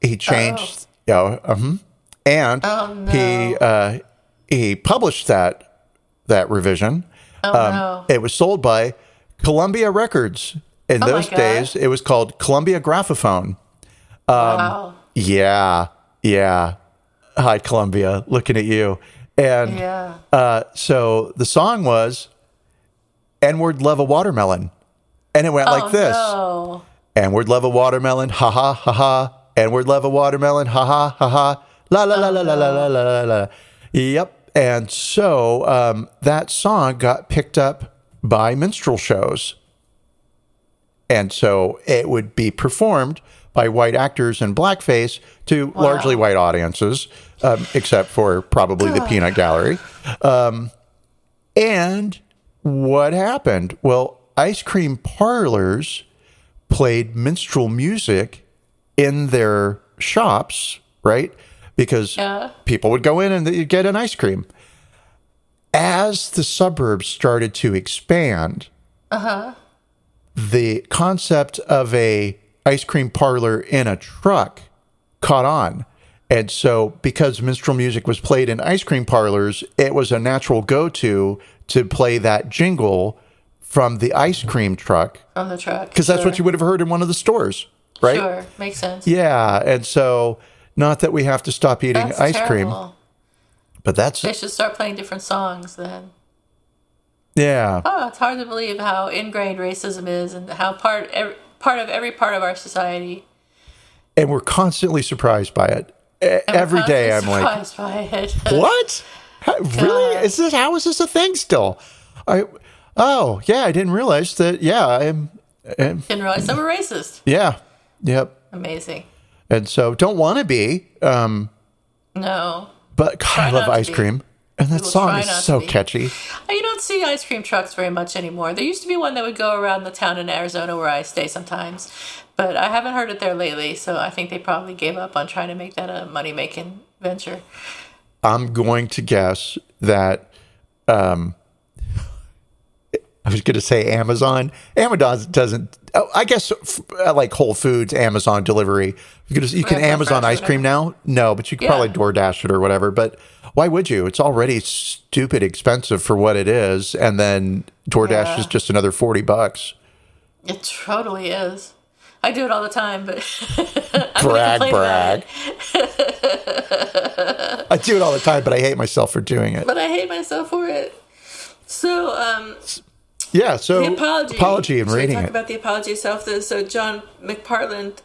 he changed, and he published that revision. It was sold by Columbia Records. In those days, it was called Columbia Graphophone. Wow. Yeah. Hi, Columbia. Looking at you. And so the song was N-word love a watermelon. And it went like this. No. N-word love a watermelon, ha ha ha ha. N-word love a watermelon, ha ha ha ha. La la la la la la la la la. Yep. And so that song got picked up by minstrel shows. And so it would be performed by white actors in blackface to largely white audiences, except for probably the peanut gallery. And what happened? Well, ice cream parlors played minstrel music in their shops, right? Because people would go in and they'd get an ice cream. As the suburbs started to expand, the concept of a ice cream parlor in a truck caught on. And so because minstrel music was played in ice cream parlors, it was a natural go-to to play that jingle from the ice cream truck. From the truck. Because that's what you would have heard in one of the stores, right? Sure, makes sense. Yeah, and so not that we have to stop eating ice cream, but they should start playing different songs then. Yeah. Oh, it's hard to believe how ingrained racism is and how part of every part of our society. And we're constantly surprised by it. Every day I'm like, surprised by it. What? Really? How is this a thing still? I didn't realize that. Yeah, didn't realize I'm a racist. Yeah. Yep. Amazing. And so don't want to be. No. But God, I love ice cream. And that song is so catchy. You don't see ice cream trucks very much anymore. There used to be one that would go around the town in Arizona where I stay sometimes. But I haven't heard it there lately, so I think they probably gave up on trying to make that a money-making venture. I'm going to guess that I was going to say Amazon. Amazon doesn't. Oh, I guess like Whole Foods, Amazon delivery. You can Amazon ice cream now. No, but you could probably DoorDash it or whatever. But why would you? It's already stupid expensive for what it is, and then DoorDash is just another $40. It totally is. I do it all the time, but brag. I do it all the time, but I hate myself for doing it. But I hate myself for it. So, so the apology and reading talk it. about the apology itself. So John McPartland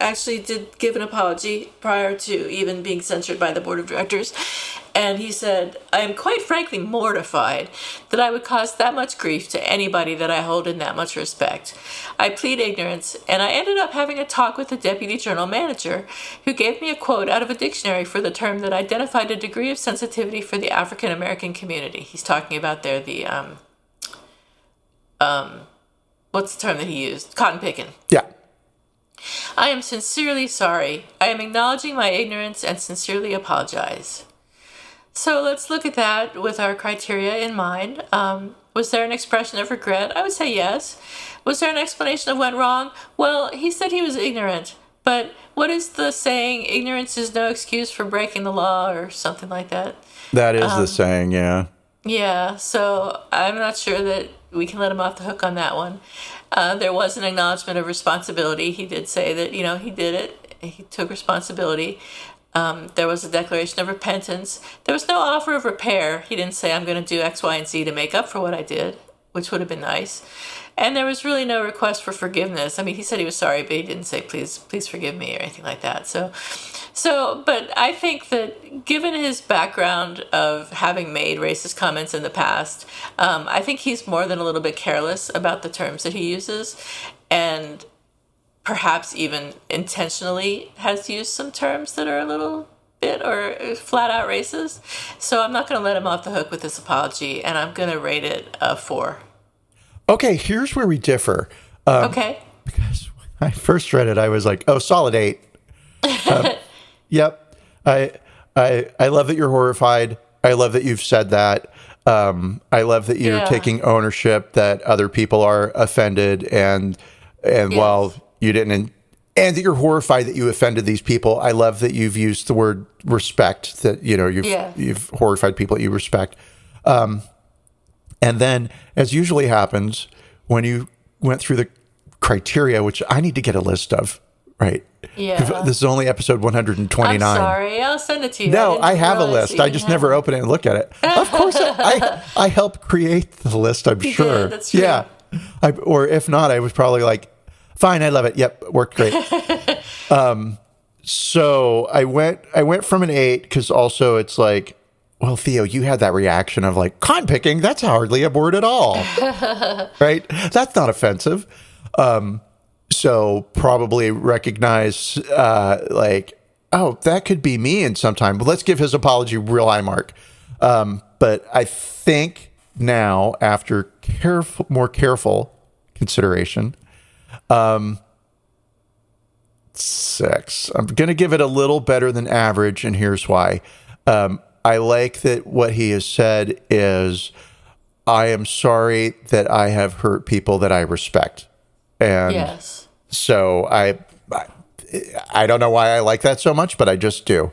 actually did give an apology prior to even being censured by the board of directors. And he said, I am quite frankly mortified that I would cause that much grief to anybody that I hold in that much respect. I plead ignorance, and I ended up having a talk with the deputy journal manager, who gave me a quote out of a dictionary for the term that identified a degree of sensitivity for the African American community. He's talking about there the what's the term that he used? Cotton-pickin. Yeah. I am sincerely sorry. I am acknowledging my ignorance and sincerely apologize. So let's look at that with our criteria in mind. Was there an expression of regret? I would say yes. Was there an explanation of what went wrong? Well, he said he was ignorant. But what is the saying? Ignorance is no excuse for breaking the law or something like that. That is the saying, yeah. Yeah, so I'm not sure that we can let him off the hook on that one. There was an acknowledgement of responsibility. He did say that, he did it. He took responsibility. There was a declaration of repentance. There was no offer of repair. He didn't say, I'm going to do X, Y, and Z to make up for what I did, which would have been nice. And there was really no request for forgiveness. I mean, he said he was sorry, but he didn't say, please forgive me or anything like that. But I think that given his background of having made racist comments in the past, I think he's more than a little bit careless about the terms that he uses, and perhaps even intentionally has used some terms that are a little bit or flat out racist. So I'm not going to let him off the hook with this apology, and I'm going to rate it a 4. Okay, here's where we differ. Okay. Because when I first read it, I was like, oh, solid 8. Yep. I love that you're horrified. I love that you've said that. I love that you're taking ownership that other people are offended, and while you didn't, and that you're horrified that you offended these people. I love that you've used the word respect, that, you've horrified people that you respect. And then, as usually happens, when you went through the criteria, which I need to get a list of, right? Yeah. This is only episode 129. I'm sorry. I'll send it to you. No, I have a list. I just never open it and look at it. Of course, I helped create the list, I'm sure. Did, that's true. Yeah. Or if not, I was probably like, fine, I love it. Yep, worked great. So I went from an 8, because also it's like, well, Theo, you had that reaction of like, cotton-picking, that's hardly a word at all. Right? That's not offensive. So probably recognize like, oh, that could be me in some time. But let's give his apology real high mark. But I think now, after more careful consideration, 6. I'm going to give it a little better than average, and here's why. I like that what he has said is, I am sorry that I have hurt people that I respect. And yes. So I don't know why I like that so much, but I just do.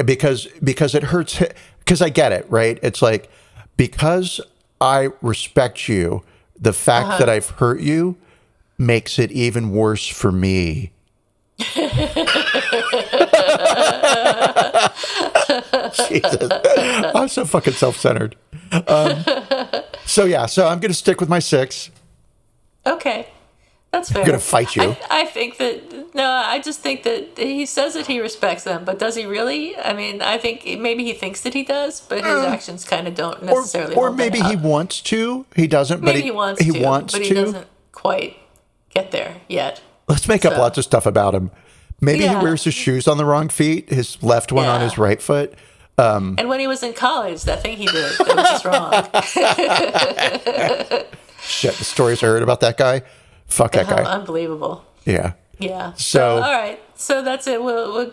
Because it hurts, because I get it, right? It's like, because I respect you, the fact that I've hurt you makes it even worse for me. Jesus. I'm so fucking self-centered. So I'm going to stick with my 6. Okay. That's fair. I'm going to fight you. I just think that he says that he respects them, but does he really? I mean, I think maybe he thinks that he does, but his actions kind of don't necessarily Or hold maybe that he up. wants to. He doesn't, Maybe but he wants to, but he doesn't quite get there yet. Let's make up lots of stuff about him. Maybe he wears his shoes on the wrong feet, his left one on his right foot. And when he was in college, that thing he did, that was just wrong. Shit, the stories I heard about that guy. Fuck that guy. Unbelievable. Yeah. Yeah. So all right. So that's it. We'll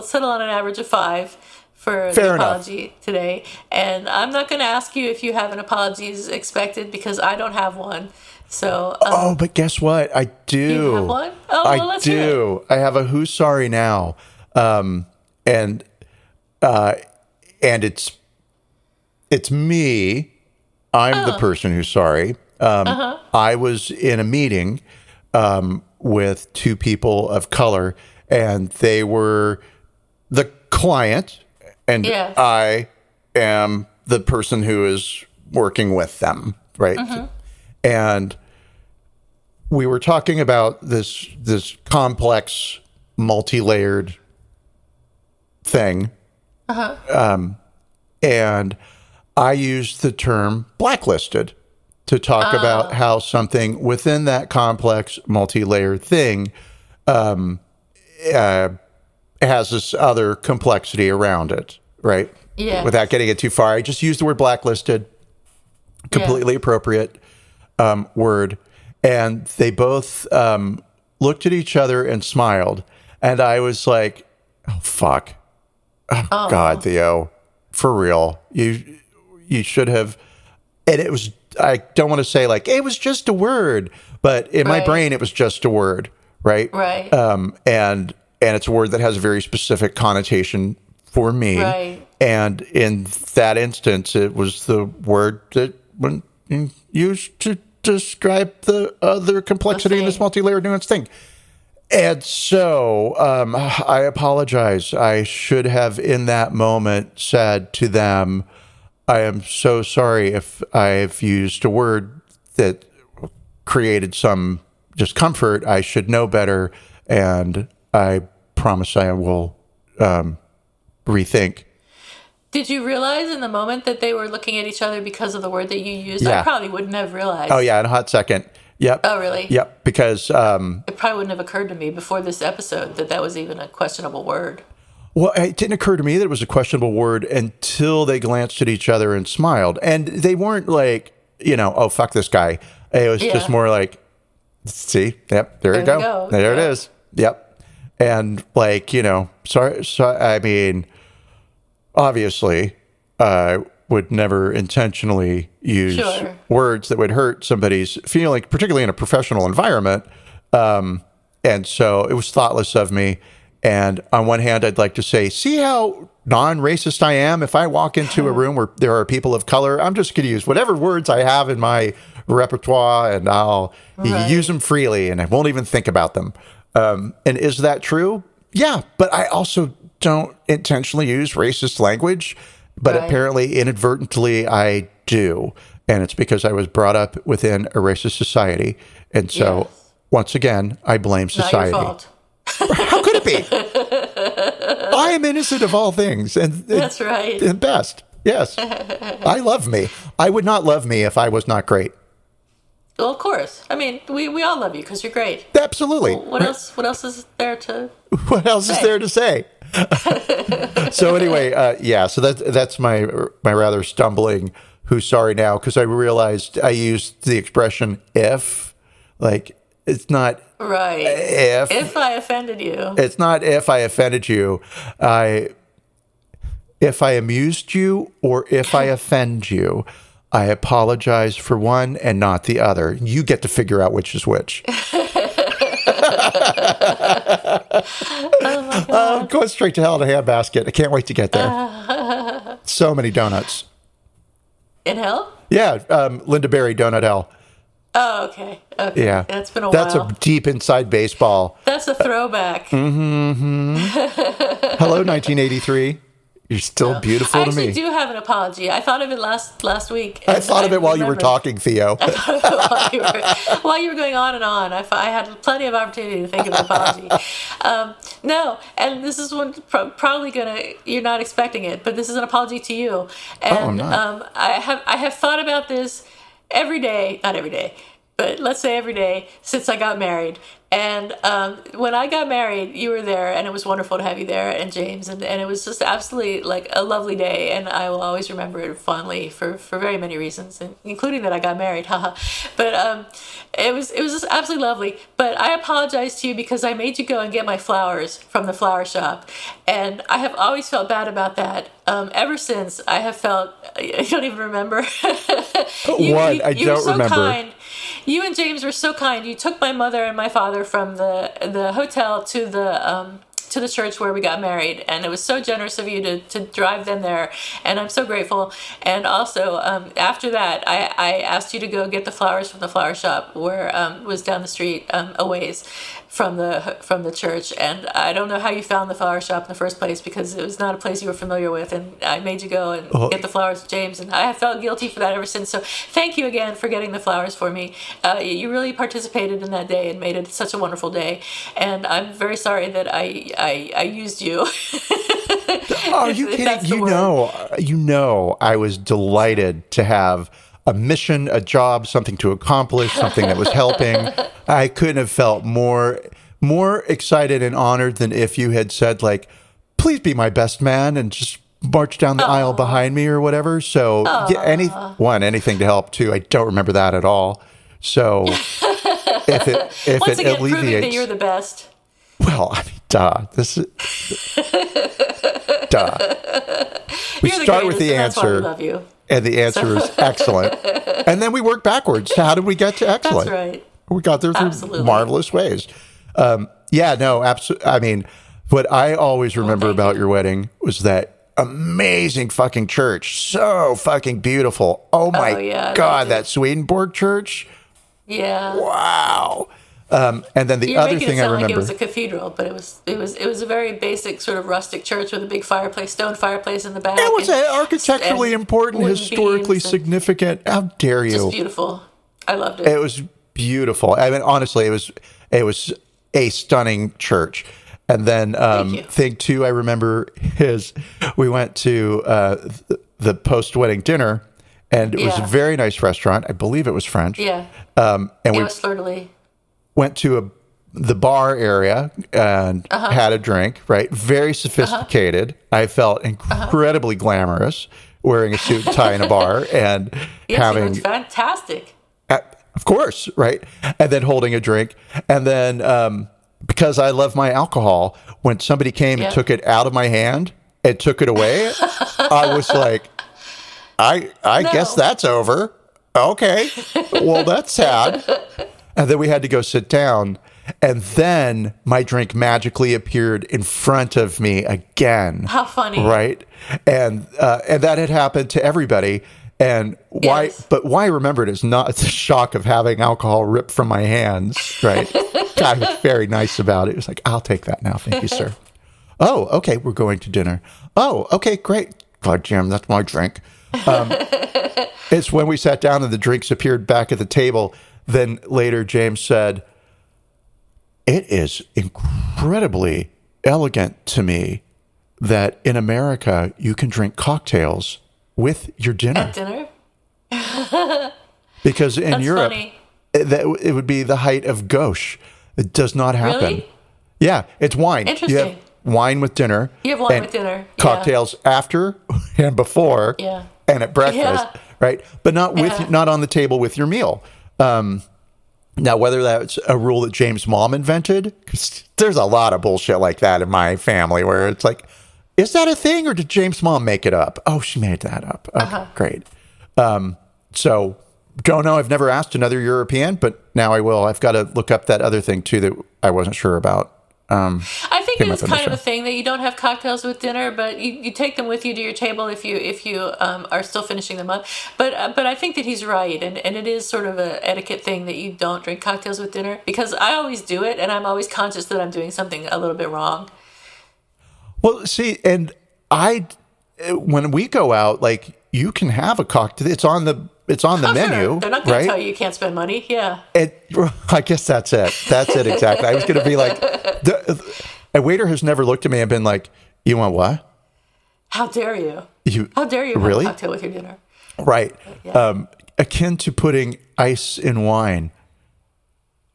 settle on an average of 5 for fair the apology today. And I'm not going to ask you if you have an apology as expected, because I don't have one. So. But guess what? I do. You have one? Oh, well, let's hear it. I have a who's sorry now, and it's me. I'm the person who's sorry. I was in a meeting with 2 people of color, and they were the client, and I am the person who is working with them, right? And we were talking about this complex, multi-layered thing, and I used the term blacklisted to talk about how something within that complex, multi-layered thing has this other complexity around it, right? Yeah. Without getting it too far, I just used the word blacklisted, completely appropriate word. And they both looked at each other and smiled. And I was like, oh, fuck. Oh, God, Theo, for real. You should have. And it was, I don't want to say like, it was just a word, but in my brain, it was just a word, right? Right. And it's a word that has a very specific connotation for me. Right. And in that instance, it was the word that when used to describe the other complexity in this multi-layered nuanced thing. And so I apologize. I should have in that moment said to them, I am so sorry if I've used a word that created some discomfort, I should know better, and I promise I will rethink. Did you realize in the moment that they were looking at each other because of the word that you used? Yeah. I probably wouldn't have realized. Oh, yeah, in a hot second. Yep. Oh, really? Yep, because... it probably wouldn't have occurred to me before this episode that was even a questionable word. Well, it didn't occur to me that it was a questionable word until they glanced at each other and smiled. And they weren't like, oh, fuck this guy. It was just more like, see, yep, there you go. There it is. Yep. And like, sorry, I mean, obviously, I would never intentionally use words that would hurt somebody's feeling, particularly in a professional environment. And so it was thoughtless of me. And on one hand, I'd like to say, see how non-racist I am? If I walk into a room where there are people of color, I'm just going to use whatever words I have in my repertoire, and I'll use them freely, and I won't even think about them. And is that true? Yeah, but I also don't intentionally use racist language, but apparently inadvertently I do. And it's because I was brought up within a racist society. And so, once again, I blame society. Not your fault. How could it be? I am innocent of all things. And that's right. And best. Yes. I love me. I would not love me if I was not great. Well, of course. I mean, we all love you because you're great. Absolutely. Well, what else is there to What else is there to say? So anyway, so that's my rather stumbling who's sorry now, because I realized I used the expression if, like, it's not right. If I offended you. It's not if I offended you. If I amused you or if I offend you, I apologize for one and not the other. You get to figure out which is which. Oh my God. Going straight to hell in a handbasket. I can't wait to get there. So many donuts. In hell? Yeah, Linda Berry, Donut Hell. Oh, okay. Yeah. That's been a while. That's a deep inside baseball. That's a throwback. Hello, 1983. You're still beautiful to me. I actually do have an apology. I thought of it last week. I thought of it while you were talking, Theo. While you were going on and on, I had plenty of opportunity to think of an apology. No, and this is one probably you're not expecting it, but this is an apology to you. And I'm not. I have thought about this every day, not every day, but let's say every day since I got married. And when I got married, you were there, and it was wonderful to have you there, and James, and it was just absolutely like a lovely day, and I will always remember it fondly for very many reasons, including that I got married, haha. But it was just absolutely lovely. But I apologize to you because I made you go and get my flowers from the flower shop, and I have always felt bad about that. Ever since I have felt, I don't even remember. I don't remember. Kind. You and James were so kind. You took my mother and my father from the hotel to the church where we got married, and it was so generous of you to drive them there, and I'm so grateful. And also, after that, I asked you to go get the flowers from the flower shop, where was down the street a ways from the church. And I don't know how you found the flower shop in the first place, because it was not a place you were familiar with, and I made you go and get the flowers to James, and I have felt guilty for that ever since. So thank you again for getting the flowers for me. You really participated in that day and made it such a wonderful day, and I'm very sorry that I used you. Are you kidding? You know, I was delighted to have a mission, a job, something to accomplish, something that was helping. I couldn't have felt more excited and honored than if you had said, like, please be my best man, and just march down the aisle behind me or whatever. So anything to help too. I don't remember that at all. So if Once it again, alleviates, proving that you're the best. Well, I mean, duh. Duh. We start with the answer. That's why we love you. And the answer is excellent. And then we work backwards. How did we get to excellent? That's right. We got there through marvelous ways. Absolutely. I mean, what I always remember about your wedding was that amazing fucking church. So fucking beautiful. Oh my God, that Swedenborg church. Yeah. Wow. And then the other thing I remember, like it was a cathedral, but it was a very basic sort of rustic church with a big fireplace, stone fireplace in the back. It was architecturally important, historically significant. How dare you? Just beautiful. I loved it. It was beautiful. I mean, honestly, it was a stunning church. And then thing two, I remember is we went to the post-wedding dinner, and it was a very nice restaurant. I believe it was French. Yeah. And we was flirtily. went to the bar area and had a drink, right? Very sophisticated. I felt incredibly glamorous wearing a suit and tie in a bar and having... It was fantastic. Of course, right? And then holding a drink. And then because I love my alcohol, when somebody came and took it out of my hand and took it away, I was like, I guess that's over. Okay. Well, that's sad. And then we had to go sit down. And then my drink magically appeared in front of me again. How funny. Right? And that had happened to everybody. And why? Yes. But why I remember it is not the shock of having alcohol ripped from my hands, right? God was very nice about it. It was like, I'll take that now. Thank you, sir. Oh, okay. We're going to dinner. Oh, okay, great. God, Jim, that's my drink. It's when we sat down and the drinks appeared back at the table. Then later James said, it is incredibly elegant to me that in America you can drink cocktails with your dinner. At dinner? Because in Europe, it would be the height of gauche. It does not happen. Really? Yeah, it's wine. Interesting. You have wine with dinner. You have wine with dinner. Cocktails after and before and at breakfast, right? But not not on the table with your meal. Now, whether that's a rule that James' mom invented, 'cause there's a lot of bullshit like that in my family where it's like, is that a thing or did James' mom make it up? Oh, she made that up. Okay, great. So, don't know. I've never asked another European, but now I will. I've got to look up that other thing, too, that I wasn't sure about. I think it's kind of a thing that you don't have cocktails with dinner, but you take them with you to your table if you are still finishing them up. But I think that he's right, and it is sort of a etiquette thing that you don't drink cocktails with dinner, because I always do it, and I'm always conscious that I'm doing something a little bit wrong. Well, see, and when we go out, like, you can have a cocktail. It's on the menu. Sure. They're not going to tell you can't spend money. Yeah. I guess that's it. That's it exactly. I was going to be like, a waiter has never looked at me and been like, "You want what? How dare you? How dare you really have a cocktail with your dinner?" Right. Yeah. Akin to putting ice in wine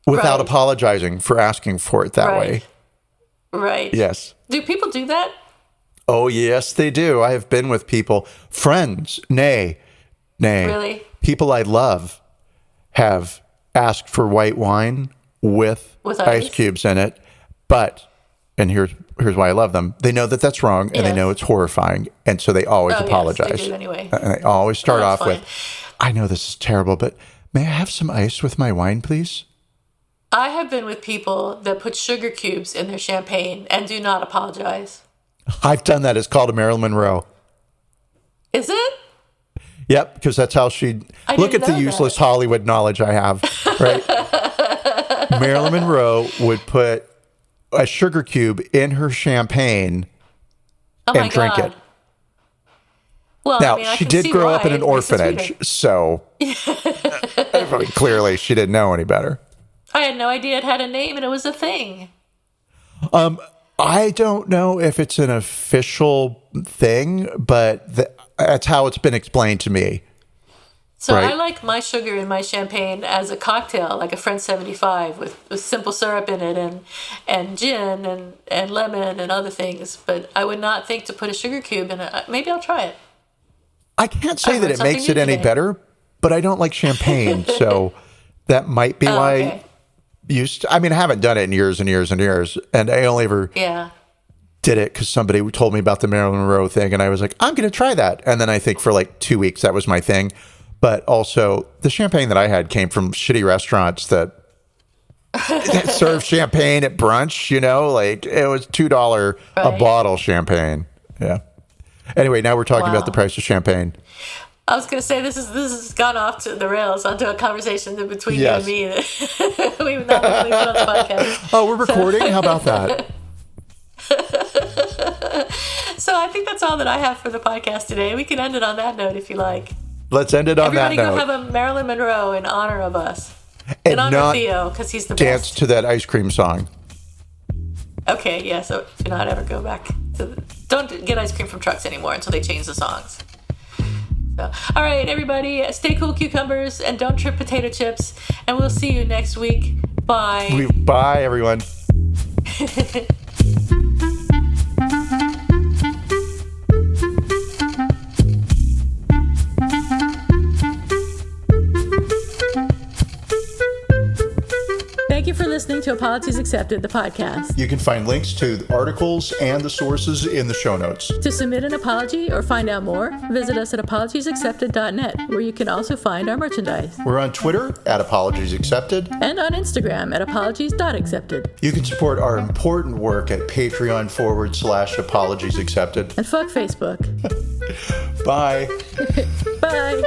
without apologizing for asking for it that way. Right. Yes. Do people do that? Oh, yes, they do. I have been with people, friends, nay, really? People I love have asked for white wine with ice cubes in it. But, and here's why I love them. They know that that's wrong, and they know it's horrifying, and so they always apologize. Yes, they do anyway. And they always start off with, I know this is terrible, but may I have some ice with my wine, please? I have been with people that put sugar cubes in their champagne and do not apologize. I've done that. It's called a Marilyn Monroe. Is it? Yep, because that's how she... Look at the useless Hollywood knowledge I have, right? Marilyn Monroe would put a sugar cube in her champagne and drink it. Well, now, she did grow up in an orphanage, so clearly she didn't know any better. I had no idea it had a name and it was a thing. I don't know if it's an official thing, but that's how it's been explained to me. So I like my sugar in my champagne as a cocktail, like a French 75 with simple syrup in it and gin and lemon and other things. But I would not think to put a sugar cube in it. Maybe I'll try it. I can't say that it makes it any better, but I don't like champagne. So that might be why I haven't done it in years and years and years. And I only ever did it because somebody told me about the Marilyn Monroe thing. And I was like, I'm going to try that. And then I think for like 2 weeks, that was my thing. But also, the champagne that I had came from shitty restaurants that serve champagne at brunch, like it was $2 a bottle champagne. Yeah. Anyway, now we're talking about the price of champagne. I was going to say, this has gone off to the rails onto a conversation between you and me that we've not really put on the podcast. Oh, we're recording? How about that? So I think that's all that I have for the podcast today. We can end it on that note if you like. Let's end it on Everybody that go note. have a Marilyn Monroe in honor of us. And in honor not of Theo, because he's the dance best. to that ice cream song. Okay, yeah, so do not ever go back to don't get ice cream from trucks anymore until they change the songs. So, all right, everybody, stay cool, cucumbers, and don't trip potato chips. And we'll see you next week. Bye. Bye, everyone. Thank you for listening to Apologies Accepted, the podcast. You can find links to the articles and the sources in the show notes. To submit an apology or find out more, visit us at apologiesaccepted.net, where you can also find our merchandise. We're on Twitter at Apologies Accepted. And on Instagram at apologies.accepted. You can support our important work at Patreon.com/Apologies Accepted. And fuck Facebook. Bye. Bye.